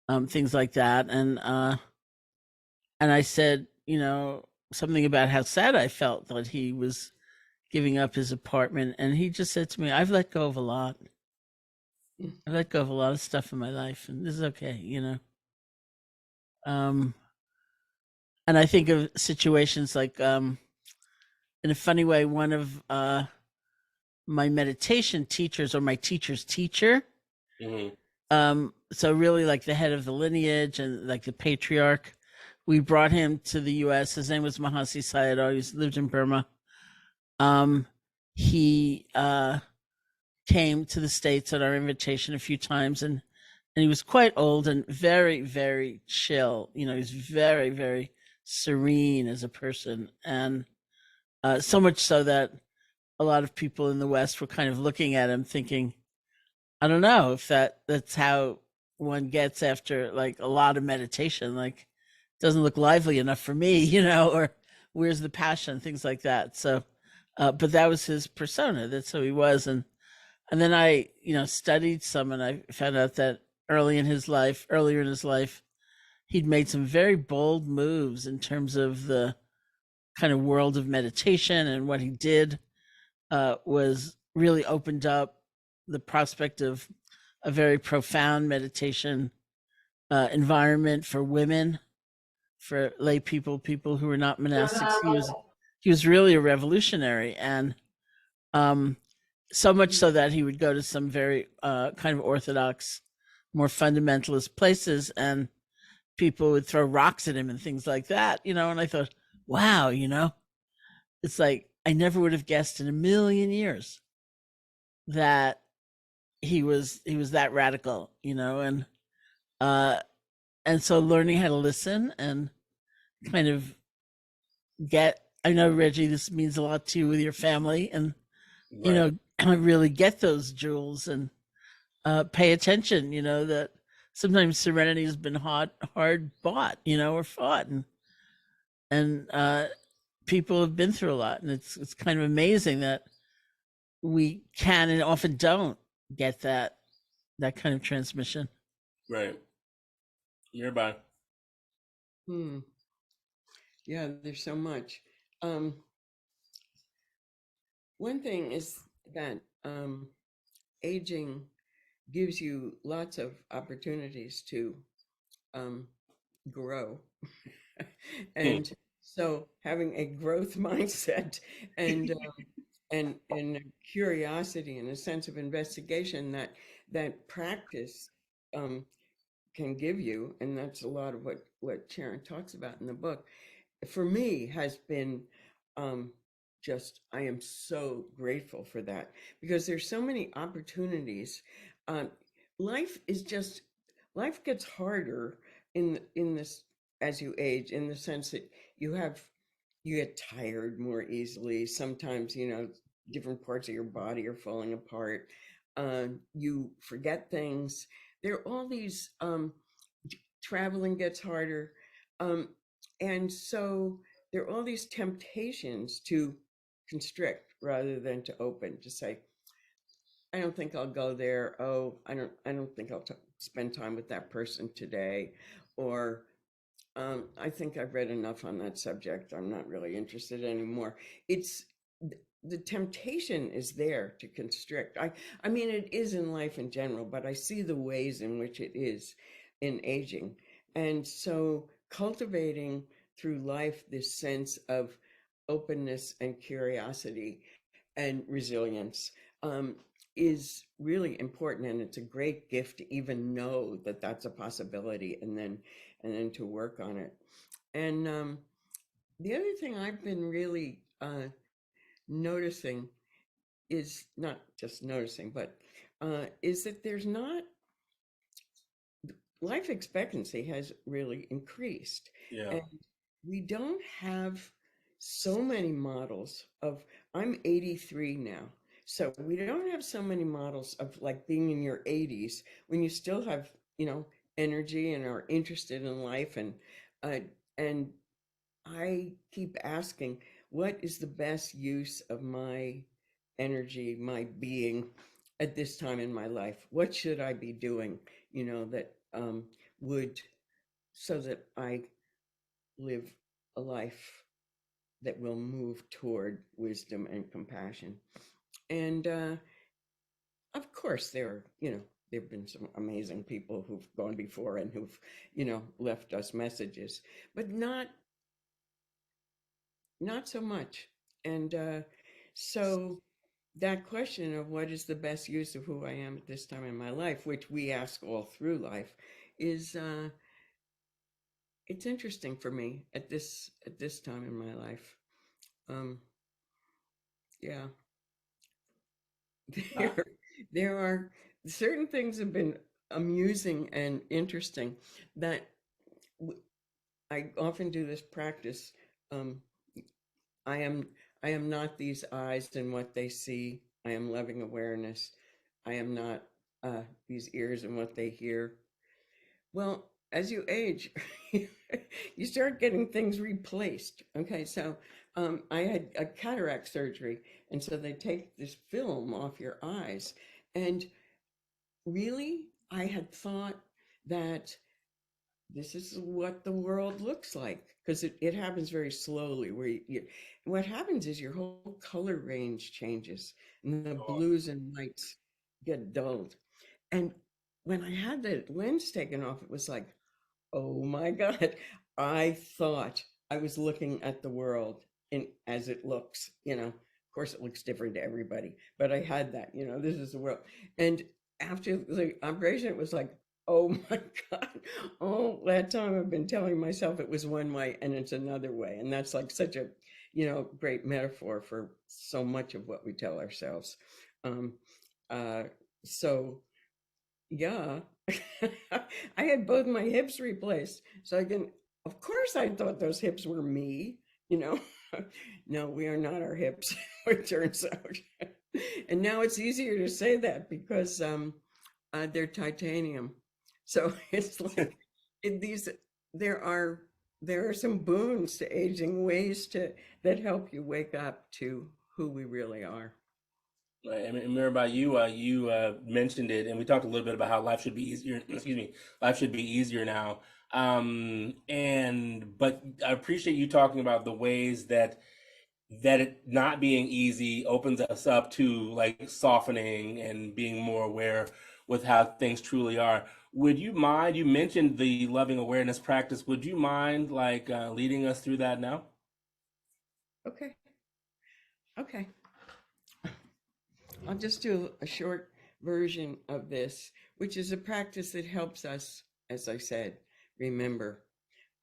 and things like that. And I said, something about how sad I felt that he was giving up his apartment. And he just said to me, I've let go of a lot. I let go of a lot of stuff in my life, and this is okay, And I think of situations like, in a funny way, one of my meditation teachers, or my teacher's teacher, so really like the head of the lineage and like the patriarch, we brought him to the U.S. His name was Mahasi Sayadaw. He lived in Burma. He came to the States at our invitation a few times, and he was quite old and very, very chill. He was very, very serene as a person. And so much so that a lot of people in the West were kind of looking at him thinking, I don't know if that's how one gets after like a lot of meditation, like doesn't look lively enough for me, or where's the passion, things like that. So, but that was his persona. That's who he was. And then I, studied some, and I found out that earlier in his life, he'd made some very bold moves in terms of the kind of world of meditation, and what he did was really opened up the prospect of a very profound meditation environment for women, for lay people who were not monastics. He was really a revolutionary, and so much so that he would go to some very kind of orthodox, more fundamentalist places, and people would throw rocks at him and things like that, and I thought, wow, it's like I never would have guessed in a million years that he was that radical, and so learning how to listen and kind of get, I know, Reggie, this means a lot to you with your family, and, you Right. know, really get those jewels and pay attention, you know, that sometimes serenity has been hard bought, you know, or fought. And people have been through a lot. And it's kind of amazing that we can and often don't get that kind of transmission. Right. Mirabai. Hmm. Yeah, there's so much. Um, One thing is that aging gives you lots of opportunities to um, grow. Hmm. And so having a growth mindset and and curiosity and a sense of investigation that practice um, can give you, and that's a lot of what Sharon talks about in the book, for me has been um, just, I am so grateful for that because there's so many opportunities. Um, life is just, life gets harder in this as you age, in the sense that you get tired more easily. Sometimes, you know, different parts of your body are falling apart. You forget things. There are all these traveling gets harder. Um, and so there are all these temptations to constrict rather than to open, to say, I don't think I'll go there. Oh, I don't think I'll spend time with that person today. Or I think I've read enough on that subject. I'm not really interested anymore. It's the temptation is there to constrict. I mean, it is in life in general, but I see the ways in which it is in aging. And so cultivating through life this sense of openness and curiosity and resilience um, is really important. And it's a great gift to even know that that's a possibility, and then to work on it. And the other thing I've been really noticing is not just noticing, but is that there's not, life expectancy has really increased. Yeah. And we don't have so many models of, I'm 83 now. So we don't have so many models of like being in your 80s when you still have, you know, energy and are interested in life. Uh, and I keep asking, what is the best use of my energy, my being at this time in my life? What should I be doing, you know, that would, so that I live a life that will move toward wisdom and compassion? And of course, there are, you know, there have been some amazing people who've gone before and who've, you know, left us messages, but not so much. And so that question of what is the best use of who I am at this time in my life, which we ask all through life, is it's interesting for me at this time in my life. Um, yeah, Uh, there there are certain things have been amusing and interesting that w- I often do this practice. Um, I am I am not these eyes and what they see. I am loving awareness. I am not these ears and what they hear. Well, as you age, you start getting things replaced. Okay, so I had a cataract surgery, and so they take this film off your eyes. And really, I had thought that this is what the world looks like because it happens very slowly where what happens is your whole color range changes and the blues and whites get dulled. And when I had the lens taken off, it was like, oh my God, I thought I was looking at the world in as it looks, you know. Of course, it looks different to everybody, but I had that, you know, this is the world. And after the operation, it was like, oh my God, all that time I've been telling myself it was one way and it's another way. And that's like such a, you know, great metaphor for so much of what we tell ourselves. Um, uh, so yeah. I had both my hips replaced. So I can, of course, I thought those hips were me. you know. No, we are not our hips, it turns out. And now it's easier to say that because they're titanium. So it's like these there are some boons to aging, ways to that help you wake up to who we really are. Right. I mean, Mirabai, you mentioned it, and we talked a little bit about how life should be easier. Excuse me, life should be easier now. And but I appreciate you talking about the ways that it not being easy opens us up to like softening and being more aware with how things truly are. Would you mind? You mentioned the loving awareness practice. Would you mind like leading us through that now? Okay. Okay. I'll just do a short version of this, which is a practice that helps us, as I said, remember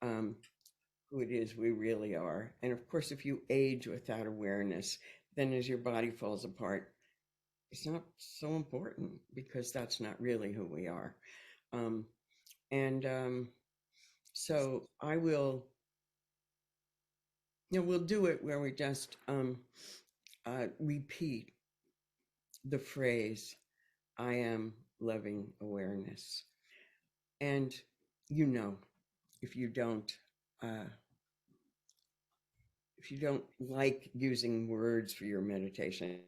um, who it is we really are. And of course, if you age without awareness, then as your body falls apart, it's not so important because that's not really who we are. Um, and so I will, we'll do it where we just repeat the phrase, I am loving awareness. And if you don't, uh, like using words for your meditation,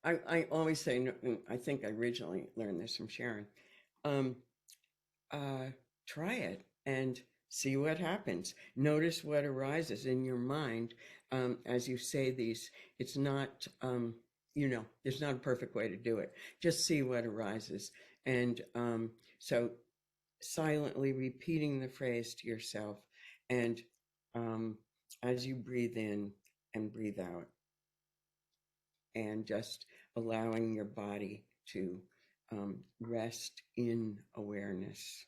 I always say, I think I originally learned this from Sharon, um, try it and see what happens. Notice what arises in your mind as you say these. It's not, there's not a perfect way to do it. Just see what arises. And so silently repeating the phrase to yourself, and as you breathe in and breathe out, and just allowing your body to rest in awareness.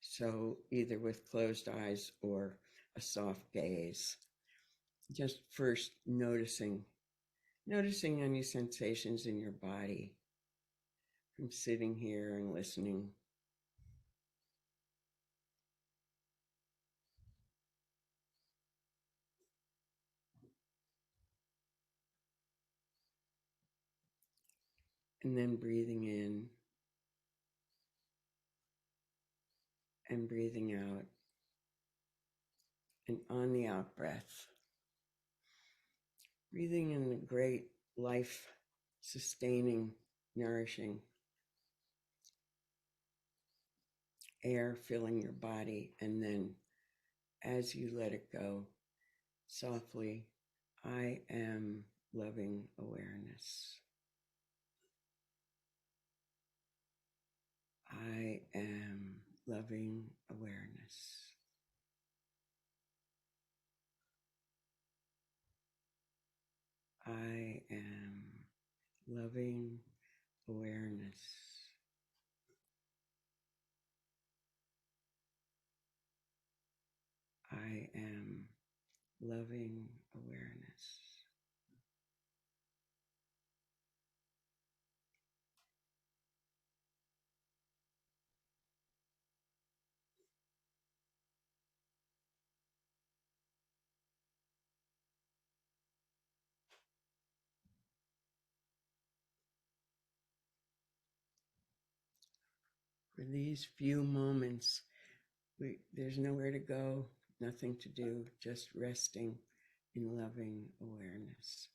So either with closed eyes or a soft gaze, just first noticing any sensations in your body from sitting here and listening. And then breathing in and breathing out. And on the out breath, breathing in the great life sustaining, nourishing air filling your body. And then as you let it go, softly, I am loving awareness. I am loving awareness. I am loving awareness. I am loving awareness. For these few moments, there's nowhere to go, nothing to do, just resting in loving awareness.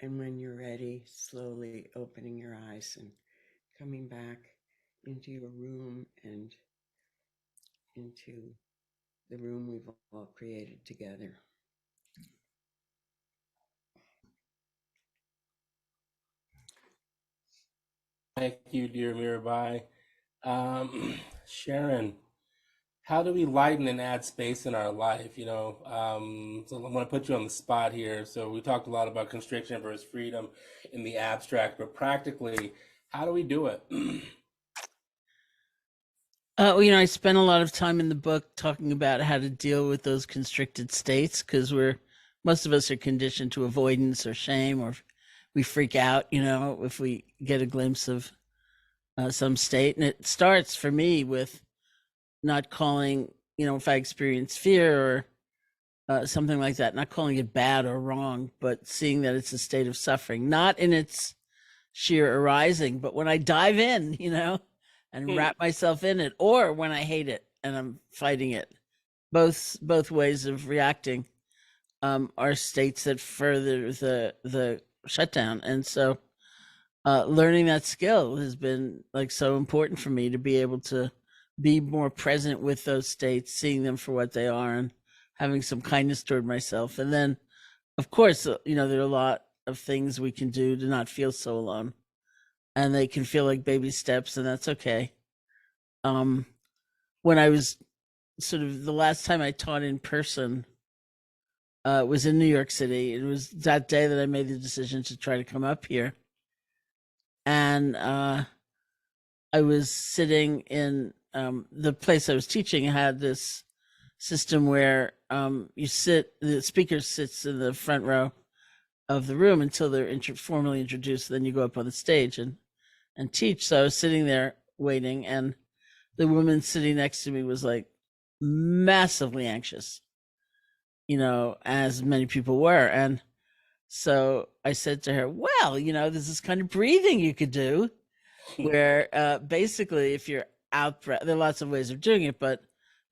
And when you're ready, slowly opening your eyes and coming back into your room and into the room we've all created together. Thank you, dear Mirabai. Sharon, how do we lighten and add space in our life? So I'm going to put you on the spot here. So we talked a lot about constriction versus freedom in the abstract, but practically, how do we do it? Well, I spent a lot of time in the book talking about how to deal with those constricted states because most of us are conditioned to avoidance or shame, or we freak out, if we get a glimpse of some state. And it starts for me with not calling, if I experience fear or something like that, not calling it bad or wrong, but seeing that it's a state of suffering, not in its sheer arising, but when I dive in, and wrap myself in it, or when I hate it and I'm fighting it. Both ways of reacting are states that further the shutdown. And so learning that skill has been like so important for me to be able to be more present with those states, seeing them for what they are, and having some kindness toward myself. And then, of course, there are a lot of things we can do to not feel so alone, and they can feel like baby steps, and that's okay. When I was sort of the last time I taught in person was in New York City. It was that day that I made the decision to try to come up here. And I was sitting in the place I was teaching had this system where the speaker sits in the front row of the room until they're formally introduced. Then you go up on the stage and teach. So I was sitting there waiting, and the woman sitting next to me was like massively anxious, as many people were. And so I said to her, well, there's this kind of breathing you could do where basically if you're out breath, there are lots of ways of doing it, but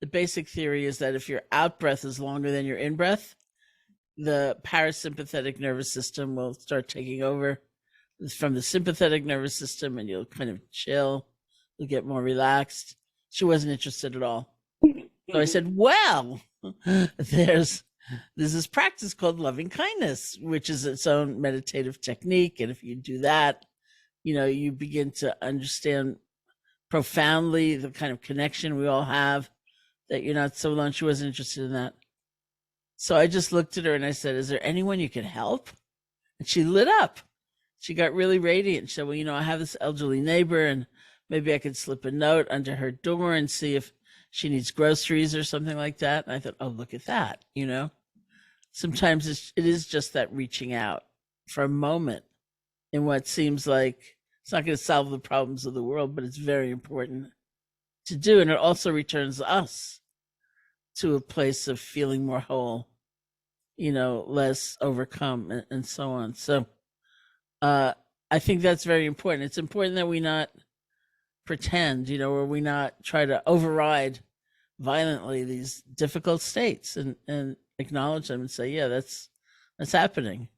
the basic theory is that if your out breath is longer than your in breath, the parasympathetic nervous system will start taking over from the sympathetic nervous system, and you'll kind of chill, you'll get more relaxed. She wasn't interested at all. So I said, well, there's this practice called loving kindness, which is its own meditative technique. And if you do that, you begin to understand profoundly the kind of connection we all have, that you're not so alone. She wasn't interested in that. So I just looked at her and I said, is there anyone you can help? And she lit up. She got really radiant. She said, well, I have this elderly neighbor, and maybe I could slip a note under her door and see if she needs groceries or something like that. And I thought, oh, look at that. Sometimes it is just that reaching out for a moment in what seems like it's not going to solve the problems of the world, but it's very important to do. And it also returns us to a place of feeling more whole, less overcome, and so on. So I think that's very important. It's important that we not pretend, or we not try to override violently these difficult states, and acknowledge them and say, yeah, that's happening.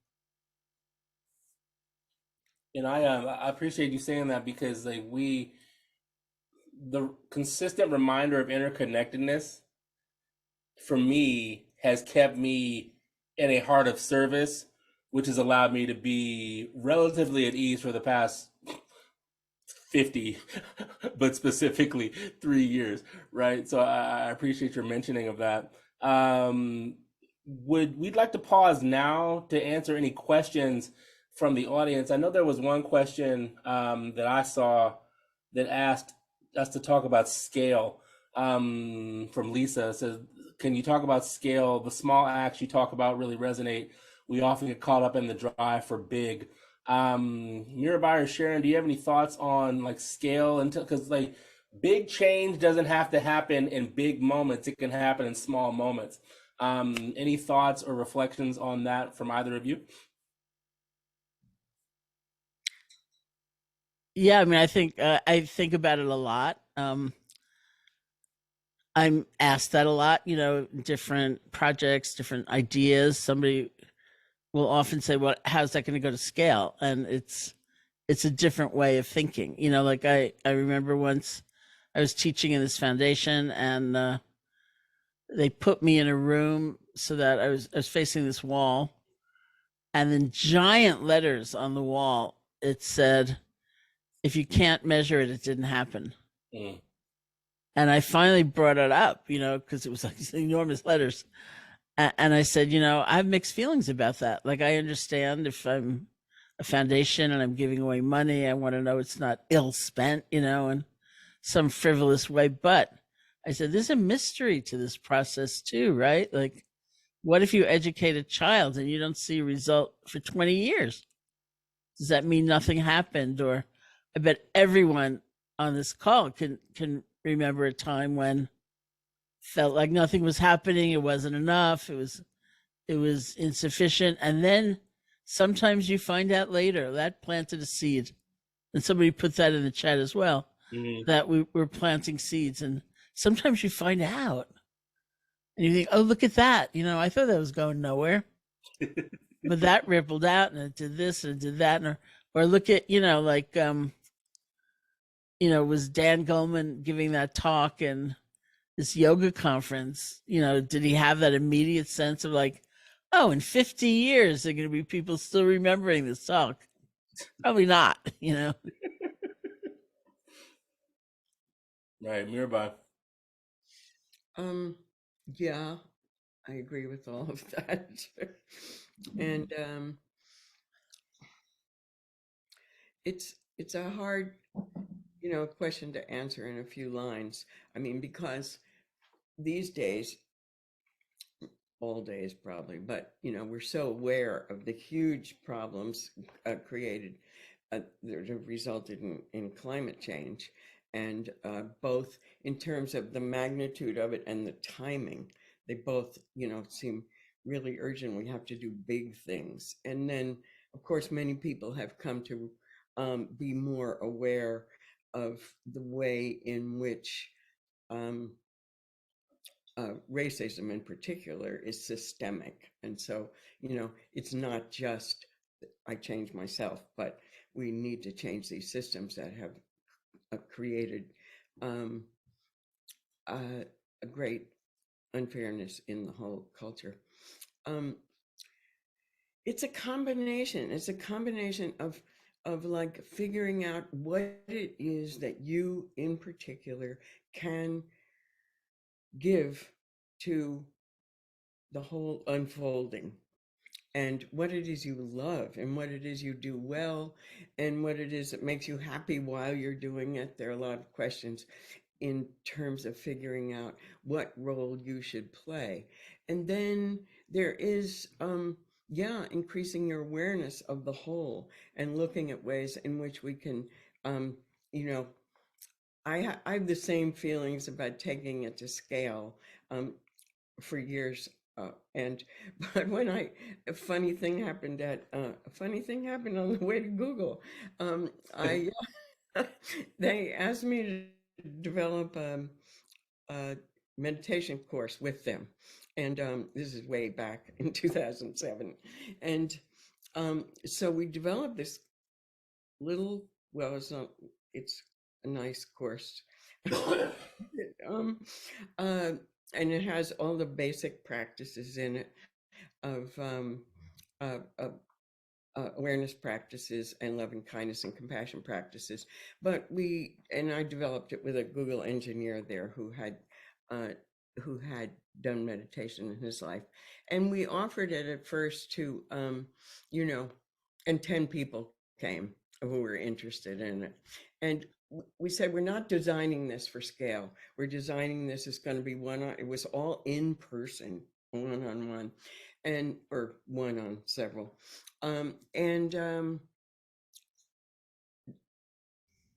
And I appreciate you saying that, because the consistent reminder of interconnectedness for me has kept me in a heart of service, which has allowed me to be relatively at ease for the past 50, but specifically 3 years, right? So I appreciate your mentioning of that. We'd like to pause now to answer any questions from the audience. I know there was one question that I saw that asked us to talk about scale, from Lisa. It says, can you talk about scale? The small acts you talk about really resonate. We often get caught up in the drive for big. Mirabai or Sharon, do you have any thoughts on scale? Because big change doesn't have to happen in big moments. It can happen in small moments. Any thoughts or reflections on that from either of you? Yeah, I mean, I think about it a lot. I'm asked that a lot, different projects, different ideas. Somebody will often say, well, how's that going to go to scale? And it's a different way of thinking. I remember once I was teaching in this foundation, and they put me in a room so that I was facing this wall, and then giant letters on the wall, it said, if you can't measure it, it didn't happen. Mm. And I finally brought it up, because it was like enormous letters. And I said, I have mixed feelings about that. I understand if I'm a foundation and I'm giving away money, I want to know it's not ill spent, and some frivolous way. But I said, there's a mystery to this process too, right? Like, what if you educate a child and you don't see a result for 20 years? Does that mean nothing happened? Or I bet everyone on this call can remember a time when felt like nothing was happening, it wasn't enough, it was insufficient. And then sometimes you find out later that planted a seed. And somebody put that in the chat as well, that we're planting seeds. And sometimes you find out and you think, oh, look at that. You know, I thought that was going nowhere. But that rippled out and it did this and it did that. Or look at, you know, like, was Dan Goleman giving that talk and this yoga conference, did he have that immediate sense of like, oh, in 50 years, there are going to be people still remembering this talk? Probably not, Right, Mirabai. Yeah, I agree with all of that. And it's a hard, question to answer in a few lines. I mean, because these days, all days probably, but we're so aware of the huge problems created that have resulted in climate change, and both in terms of the magnitude of it and the timing, they both seem really urgent. We have to do big things, and then of course many people have come to be more aware of the way in which racism in particular is systemic. And so, it's not just I change myself, but we need to change these systems that have created a great unfairness in the whole culture. It's a combination. It's a combination of like figuring out what it is that you in particular can give to the whole unfolding, and what it is you love and what it is you do well and what it is that makes you happy while you're doing it. There are a lot of questions in terms of figuring out what role you should play. And then there is increasing your awareness of the whole and looking at ways in which we can I have the same feelings about taking it to scale for years. But when a funny thing happened on the way to Google. I They asked me to develop a meditation course with them, and this is way back in 2007, and so we developed this little. Well, it's a nice course. And it has all the basic practices in it of awareness practices and loving kindness and compassion practices. But I developed it with a Google engineer there who had done meditation in his life, and we offered it at first to and 10 people came who were interested in it, and we said, we're not designing this for scale. We're designing this as going to be it was all in person, one-on-one, or one on several.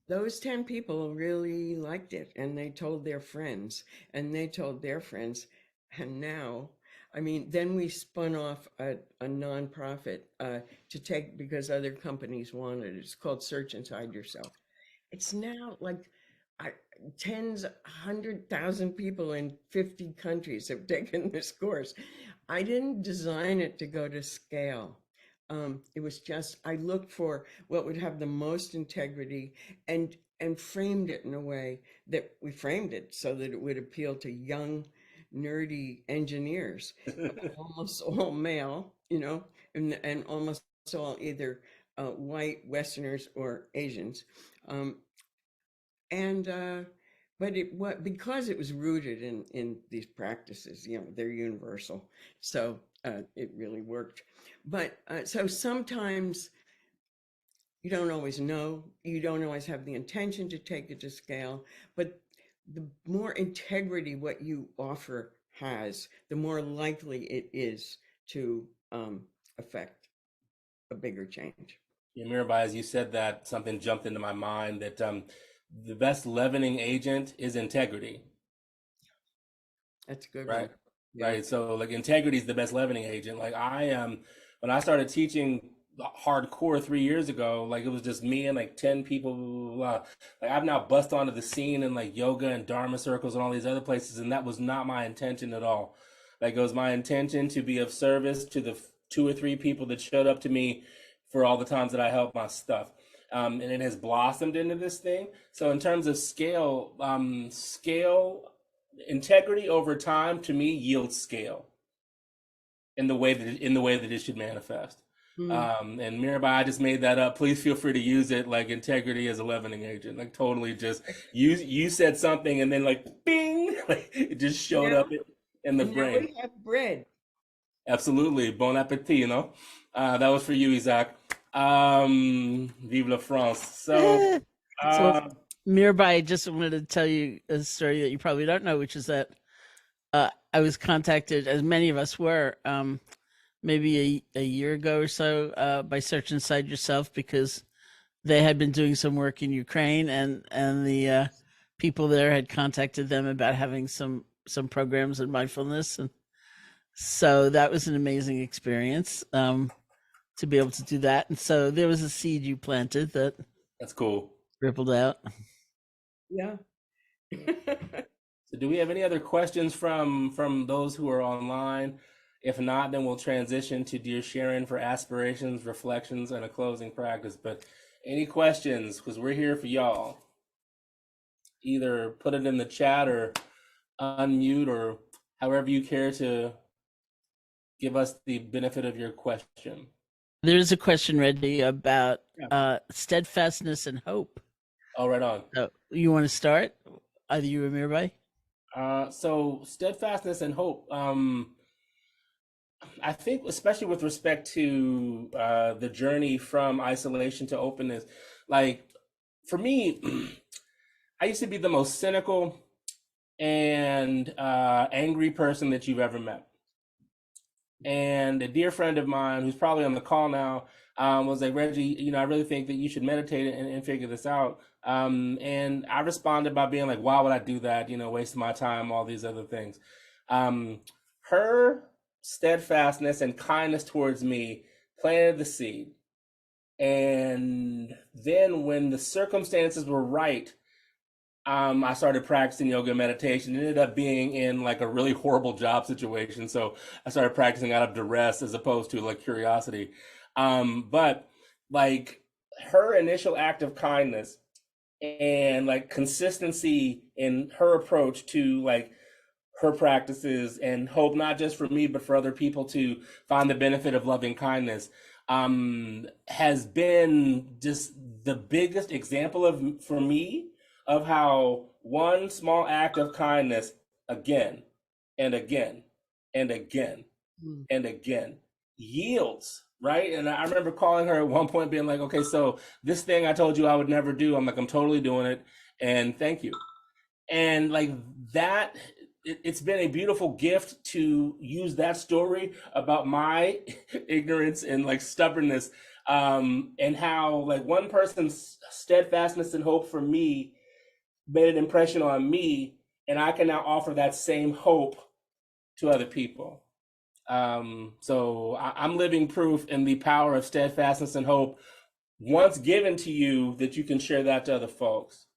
Those 10 people really liked it, and they told their friends, and and now, then we spun off a nonprofit to take, because other companies wanted it. It's called Search Inside Yourself. It's now like tens, 100,000 people in 50 countries have taken this course. I didn't design it to go to scale. It was just, I looked for what would have the most integrity, and framed it in a way that we framed it so that it would appeal to young, nerdy engineers, almost all male, and almost all either white Westerners or Asians. But because it was rooted in these practices, they're universal, so it really worked. But so sometimes you don't always know, you don't always have the intention to take it to scale, but the more integrity what you offer has, the more likely it is to affect a bigger change. Yeah, Mirabai, as you said that, something jumped into my mind that the best leavening agent is integrity. That's a good Right. one. Yeah. Right. So like integrity is the best leavening agent. Like when I started teaching hardcore 3 years ago, like it was just me and like 10 people, blah, blah, blah. Like I've now bust onto the scene in like yoga and Dharma circles and all these other places. And that was not my intention at all. Like it was my intention to be of service to the 2 or 3 people that showed up to me for all the times that I helped my stuff. And it has blossomed into this thing. So in terms of scale, integrity over time to me yields scale in the way that it should manifest. And Mirabai, I just made that up. Please feel free to use it, like integrity as a leavening agent. Like totally just you said something and then like bing, like it just showed up in the brain. Now we have bread. Absolutely. Bon appetit, you know. That was for you, Isaac. Vive la France. So Mirabai, I just wanted to tell you a story that you probably don't know, which is that I was contacted, as many of us were, maybe a year ago or so, by Search Inside Yourself, because they had been doing some work in Ukraine, and the people there had contacted them about having some programs in mindfulness, and so that was an amazing experience to be able to do that. And so there was a seed you planted that's cool. Rippled out. Yeah. So do we have any other questions from those who are online? If not, then we'll transition to Dear Sharon for aspirations, reflections, and a closing practice. But any questions? Because we're here for y'all. Either put it in the chat or unmute or however you care to give us the benefit of your question. There's a question, Reggie, about steadfastness and hope. Oh, right on. You want to start? Either you or Mirabai? So steadfastness and hope. I think, especially with respect to the journey from isolation to openness, like for me, I used to be the most cynical and angry person that you've ever met. And a dear friend of mine, who's probably on the call now, was like, Reggie, I really think that you should meditate and figure this out. And I responded by being like, why would I do that? Wasting my time, all these other things. Her steadfastness and kindness towards me planted the seed. And then when the circumstances were right, I started practicing yoga and meditation. It ended up being in like a really horrible job situation. So I started practicing out of duress as opposed to like curiosity. But like her initial act of kindness and like consistency in her approach to like her practices and hope, not just for me, but for other people to find the benefit of loving kindness, has been just the biggest example for me of how one small act of kindness again and again and again and again yields, right? And I remember calling her at one point being like, okay, so this thing I told you I would never do, I'm like, I'm totally doing it, and thank you. And like that, it's been a beautiful gift to use that story about my ignorance and like stubbornness, and how like one person's steadfastness and hope for me made an impression on me, and I can now offer that same hope to other people. So I'm living proof in the power of steadfastness and hope once given to you, that you can share that to other folks.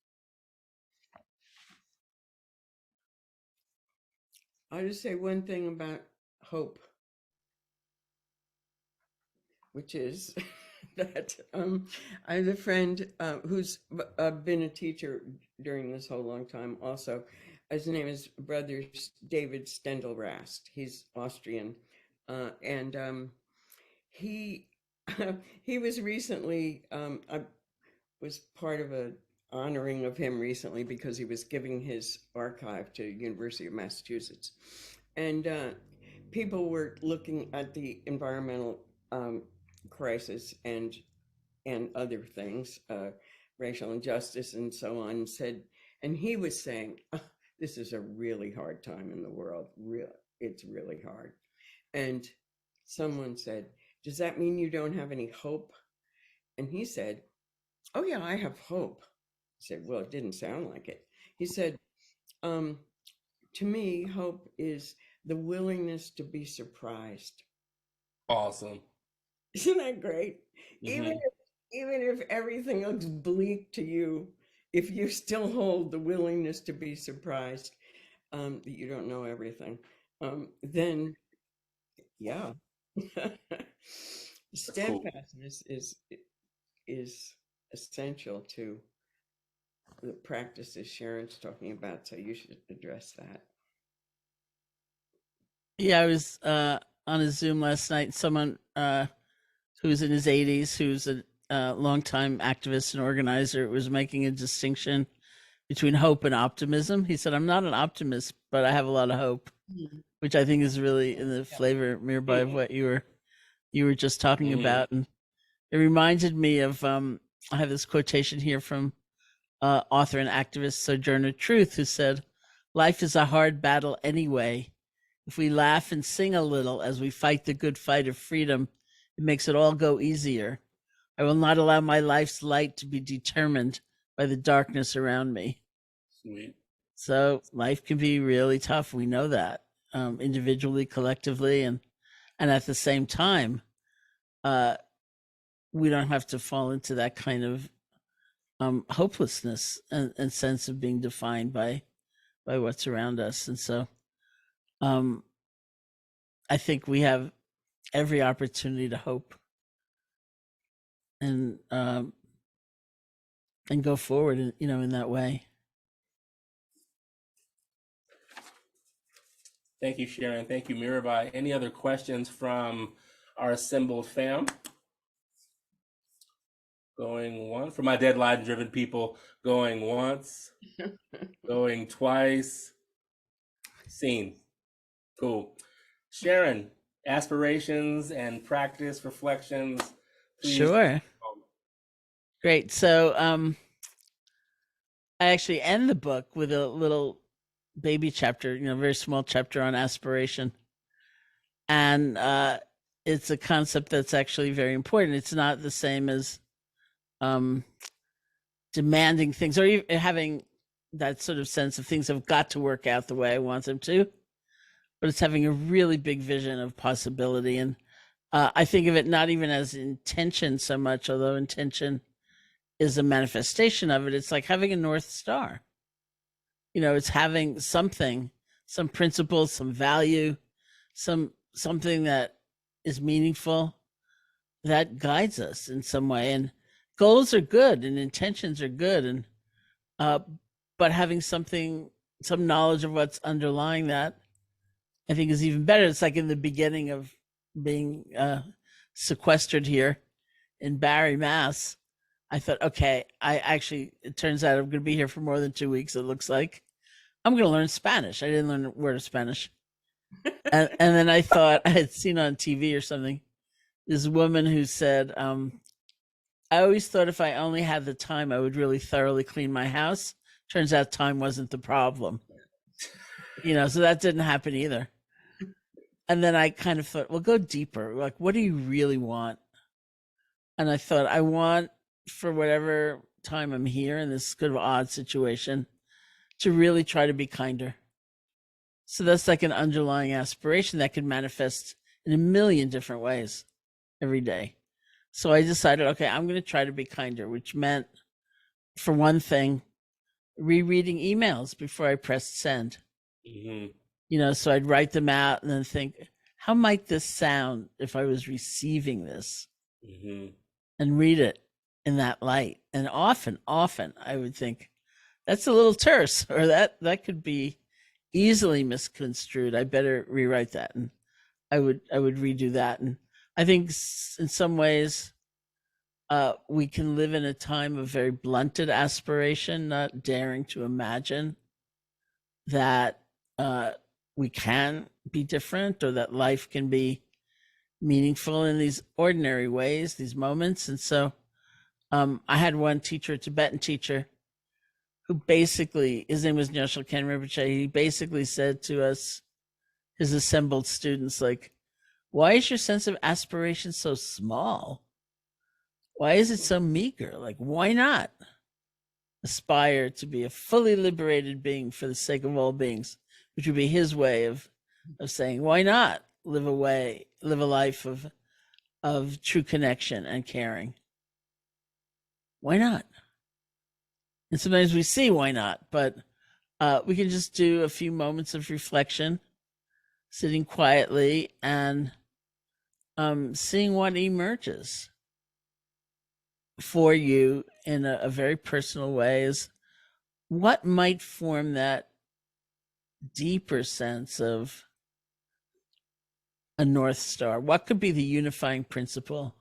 I'll just say one thing about hope, which is that I have a friend who's been a teacher during this whole long time also. His name is Brother David Stendel-Rast. He's Austrian. And he was recently, I was part of a honoring of him recently because he was giving his archive to University of Massachusetts. And people were looking at the environmental crisis and and other things, racial injustice and so on, and he was saying, "Oh, this is a really hard time in the world. It's really hard." And someone said, "Does that mean you don't have any hope?" And he said, "Oh yeah, I have hope." I said, "Well, it didn't sound like it." He said, "To me, hope is the willingness to be surprised." Awesome. Isn't that great? Mm-hmm. Even if everything looks bleak to you, if you still hold the willingness to be surprised, that you don't know everything, then yeah, That's cool. steadfastness is essential to the practices Sharon's talking about. So you should address that. Yeah, I was on a Zoom last night. Someone who's in his 80s, who's a longtime activist and organizer, was making a distinction between hope and optimism. He said, "I'm not an optimist, but I have a lot of hope," which I think is really in the flavor, Mirabai, of what you were just talking about. And it reminded me of I have this quotation here from author and activist Sojourner Truth, who said, "Life is a hard battle anyway. If we laugh and sing a little as we fight the good fight of freedom, it makes it all go easier. I will not allow my life's light to be determined by the darkness around me." Sweet. So life can be really tough. We know that, individually, collectively, and at the same time, we don't have to fall into that kind of hopelessness and sense of being defined by what's around us. And so I think we have every opportunity to hope and go forward, in that way. Thank you, Sharon. Thank you, Mirabai. Any other questions from our assembled fam? Going once. For my deadline-driven people, going once, going twice. Seen. Cool. Sharon, aspirations and practice reflections. Please. Sure. Great. So I actually end the book with a little baby chapter, very small chapter on aspiration. And it's a concept that's actually very important. It's not the same as demanding things or even having that sort of sense of things have got to work out the way I want them to, but it's having a really big vision of possibility. And I think of it not even as intention so much, although intention is a manifestation of it. It's like having a North Star. It's having something, some principle, some value, something that is meaningful that guides us in some way. And goals are good and intentions are good, and but having some knowledge of what's underlying that, I think, is even better. It's like in the beginning of being sequestered here in Barre, Mass. I thought, okay, it turns out I'm going to be here for more than 2 weeks. It looks like I'm going to learn Spanish. I didn't learn a word of Spanish. and then I thought I had seen on TV or something, this woman who said, I always thought if I only had the time, I would really thoroughly clean my house. Turns out time wasn't the problem. So that didn't happen either. And then I kind of thought, well, go deeper. Like, what do you really want? And I thought, I want, for whatever time I'm here in this kind of odd situation, to really try to be kinder. So that's like an underlying aspiration that can manifest in a million different ways every day. So I decided, okay, I'm going to try to be kinder, which meant, for one thing, rereading emails before I pressed send. Mm-hmm. So I'd write them out and then think, how might this sound if I was receiving this? Mm-hmm. And read it in that light. And often I would think, that's a little terse, or that could be easily misconstrued. I better rewrite that. And I would redo that. And I think in some ways we can live in a time of very blunted aspiration, not daring to imagine that we can be different, or that life can be meaningful in these ordinary ways, these moments. And so I had one teacher, a Tibetan teacher, who basically, his name was Nyoshul Ken Rinpoche, he basically said to us, his assembled students, like, why is your sense of aspiration so small? Why is it so meager? Like, why not aspire to be a fully liberated being for the sake of all beings, which would be his way of saying, why not live a life of true connection and caring? Why not? And sometimes we see why not, but we can just do a few moments of reflection, sitting quietly and seeing what emerges for you in a very personal way. Is what might form that deeper sense of a North Star? What could be the unifying principle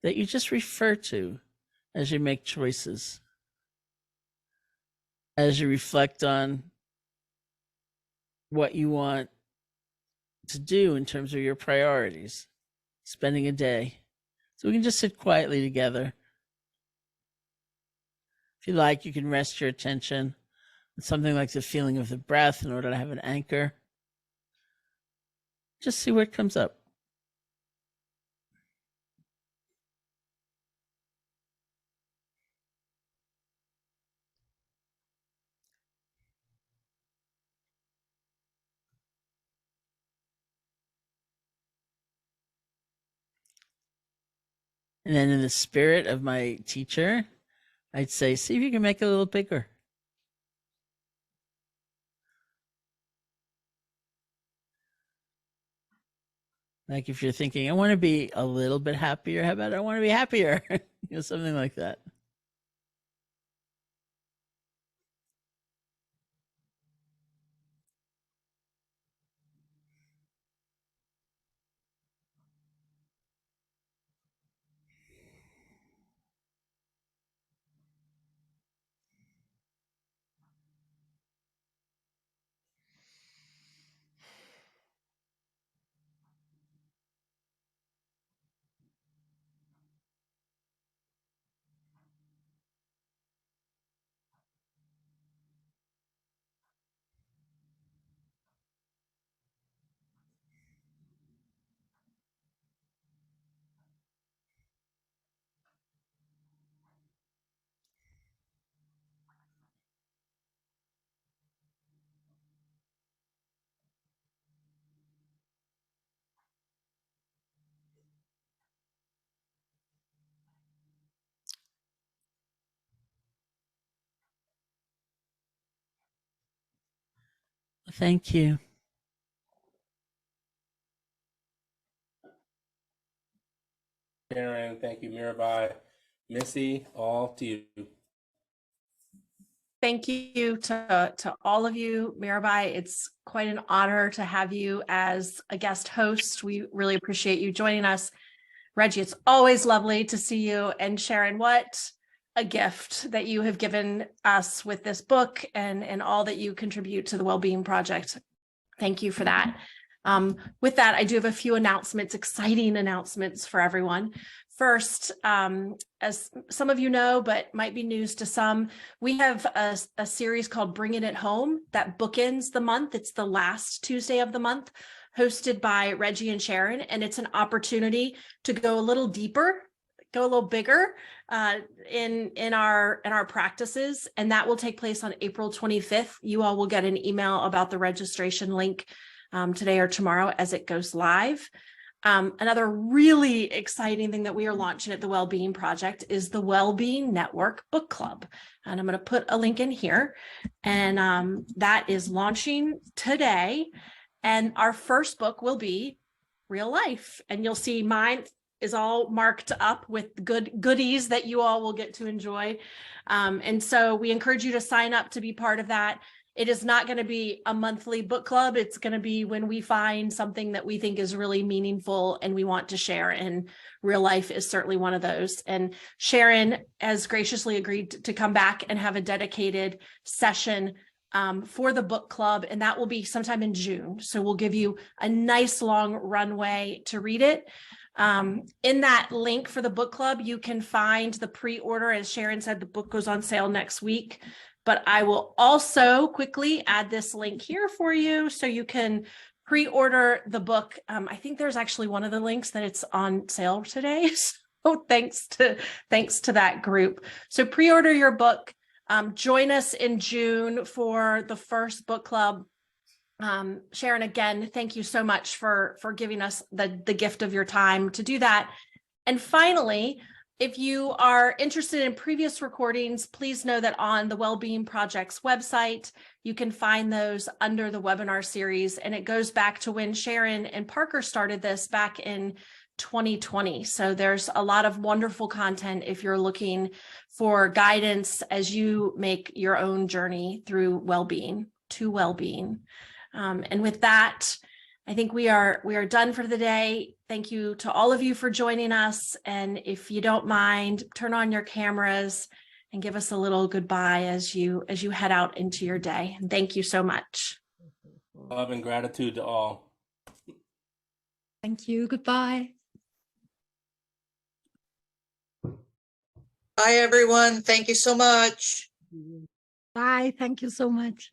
that you just refer to as you make choices, as you reflect on what you want to do in terms of your priorities, spending a day? So we can just sit quietly together. If you like, you can rest your attention on something like the feeling of the breath in order to have an anchor. Just see what comes up. And then in the spirit of my teacher, I'd say, see if you can make it a little bigger. Like if you're thinking, I want to be a little bit happier, how about I want to be happier? Something like that. Thank you. Sharon, thank you, Mirabai. Missy, all to you. Thank you to all of you, Mirabai. It's quite an honor to have you as a guest host. We really appreciate you joining us. Reggie, it's always lovely to see you. And Sharon, what a gift that you have given us with this book and all that you contribute to the Wellbeing Project. Thank you for that. With that, I do have a few announcements, exciting announcements for everyone. First, as some of you know, but might be news to some, we have a series called Bringing It Home that bookends the month. It's the last Tuesday of the month, hosted by Reggie and Sharon, and it's an opportunity to go a little deeper, go a little bigger in our practices, and that will take place on April 25th. You all will get an email about the registration link today or tomorrow as it goes live. Another really exciting thing that we are launching at the Wellbeing Project is the Wellbeing Network Book Club. And I'm going to put a link in here. And that is launching today. And our first book will be Real Life. And you'll see mine is all marked up with goodies that you all will get to enjoy. And so we encourage you to sign up to be part of that. It is not going to be a monthly book club. It's going to be when we find something that we think is really meaningful and we want to share. And Real Life is certainly one of those. And Sharon has graciously agreed to come back and have a dedicated session for the book club. And that will be sometime in June. So we'll give you a nice long runway to read it. In that link for the book club, you can find the pre-order. As Sharon said, the book goes on sale next week, but I will also quickly add this link here for you so you can pre-order the book. I think there's actually one of the links that it's on sale today. So thanks to that group. So pre-order your book. Join us in June for the first book club. Sharon, again, thank you so much for giving us the gift of your time to do that. And finally, if you are interested in previous recordings, please know that on the Wellbeing Project's website, you can find those under the webinar series. And it goes back to when Sharon and Parker started this back in 2020. So there's a lot of wonderful content if you're looking for guidance as you make your own journey through well-being to well-being. And with that, I think we are done for the day. Thank you to all of you for joining us. And if you don't mind, turn on your cameras and give us a little goodbye as you head out into your day. And thank you so much. Love and gratitude to all. Thank you. Goodbye. Bye, everyone. Thank you so much. Bye. Thank you so much.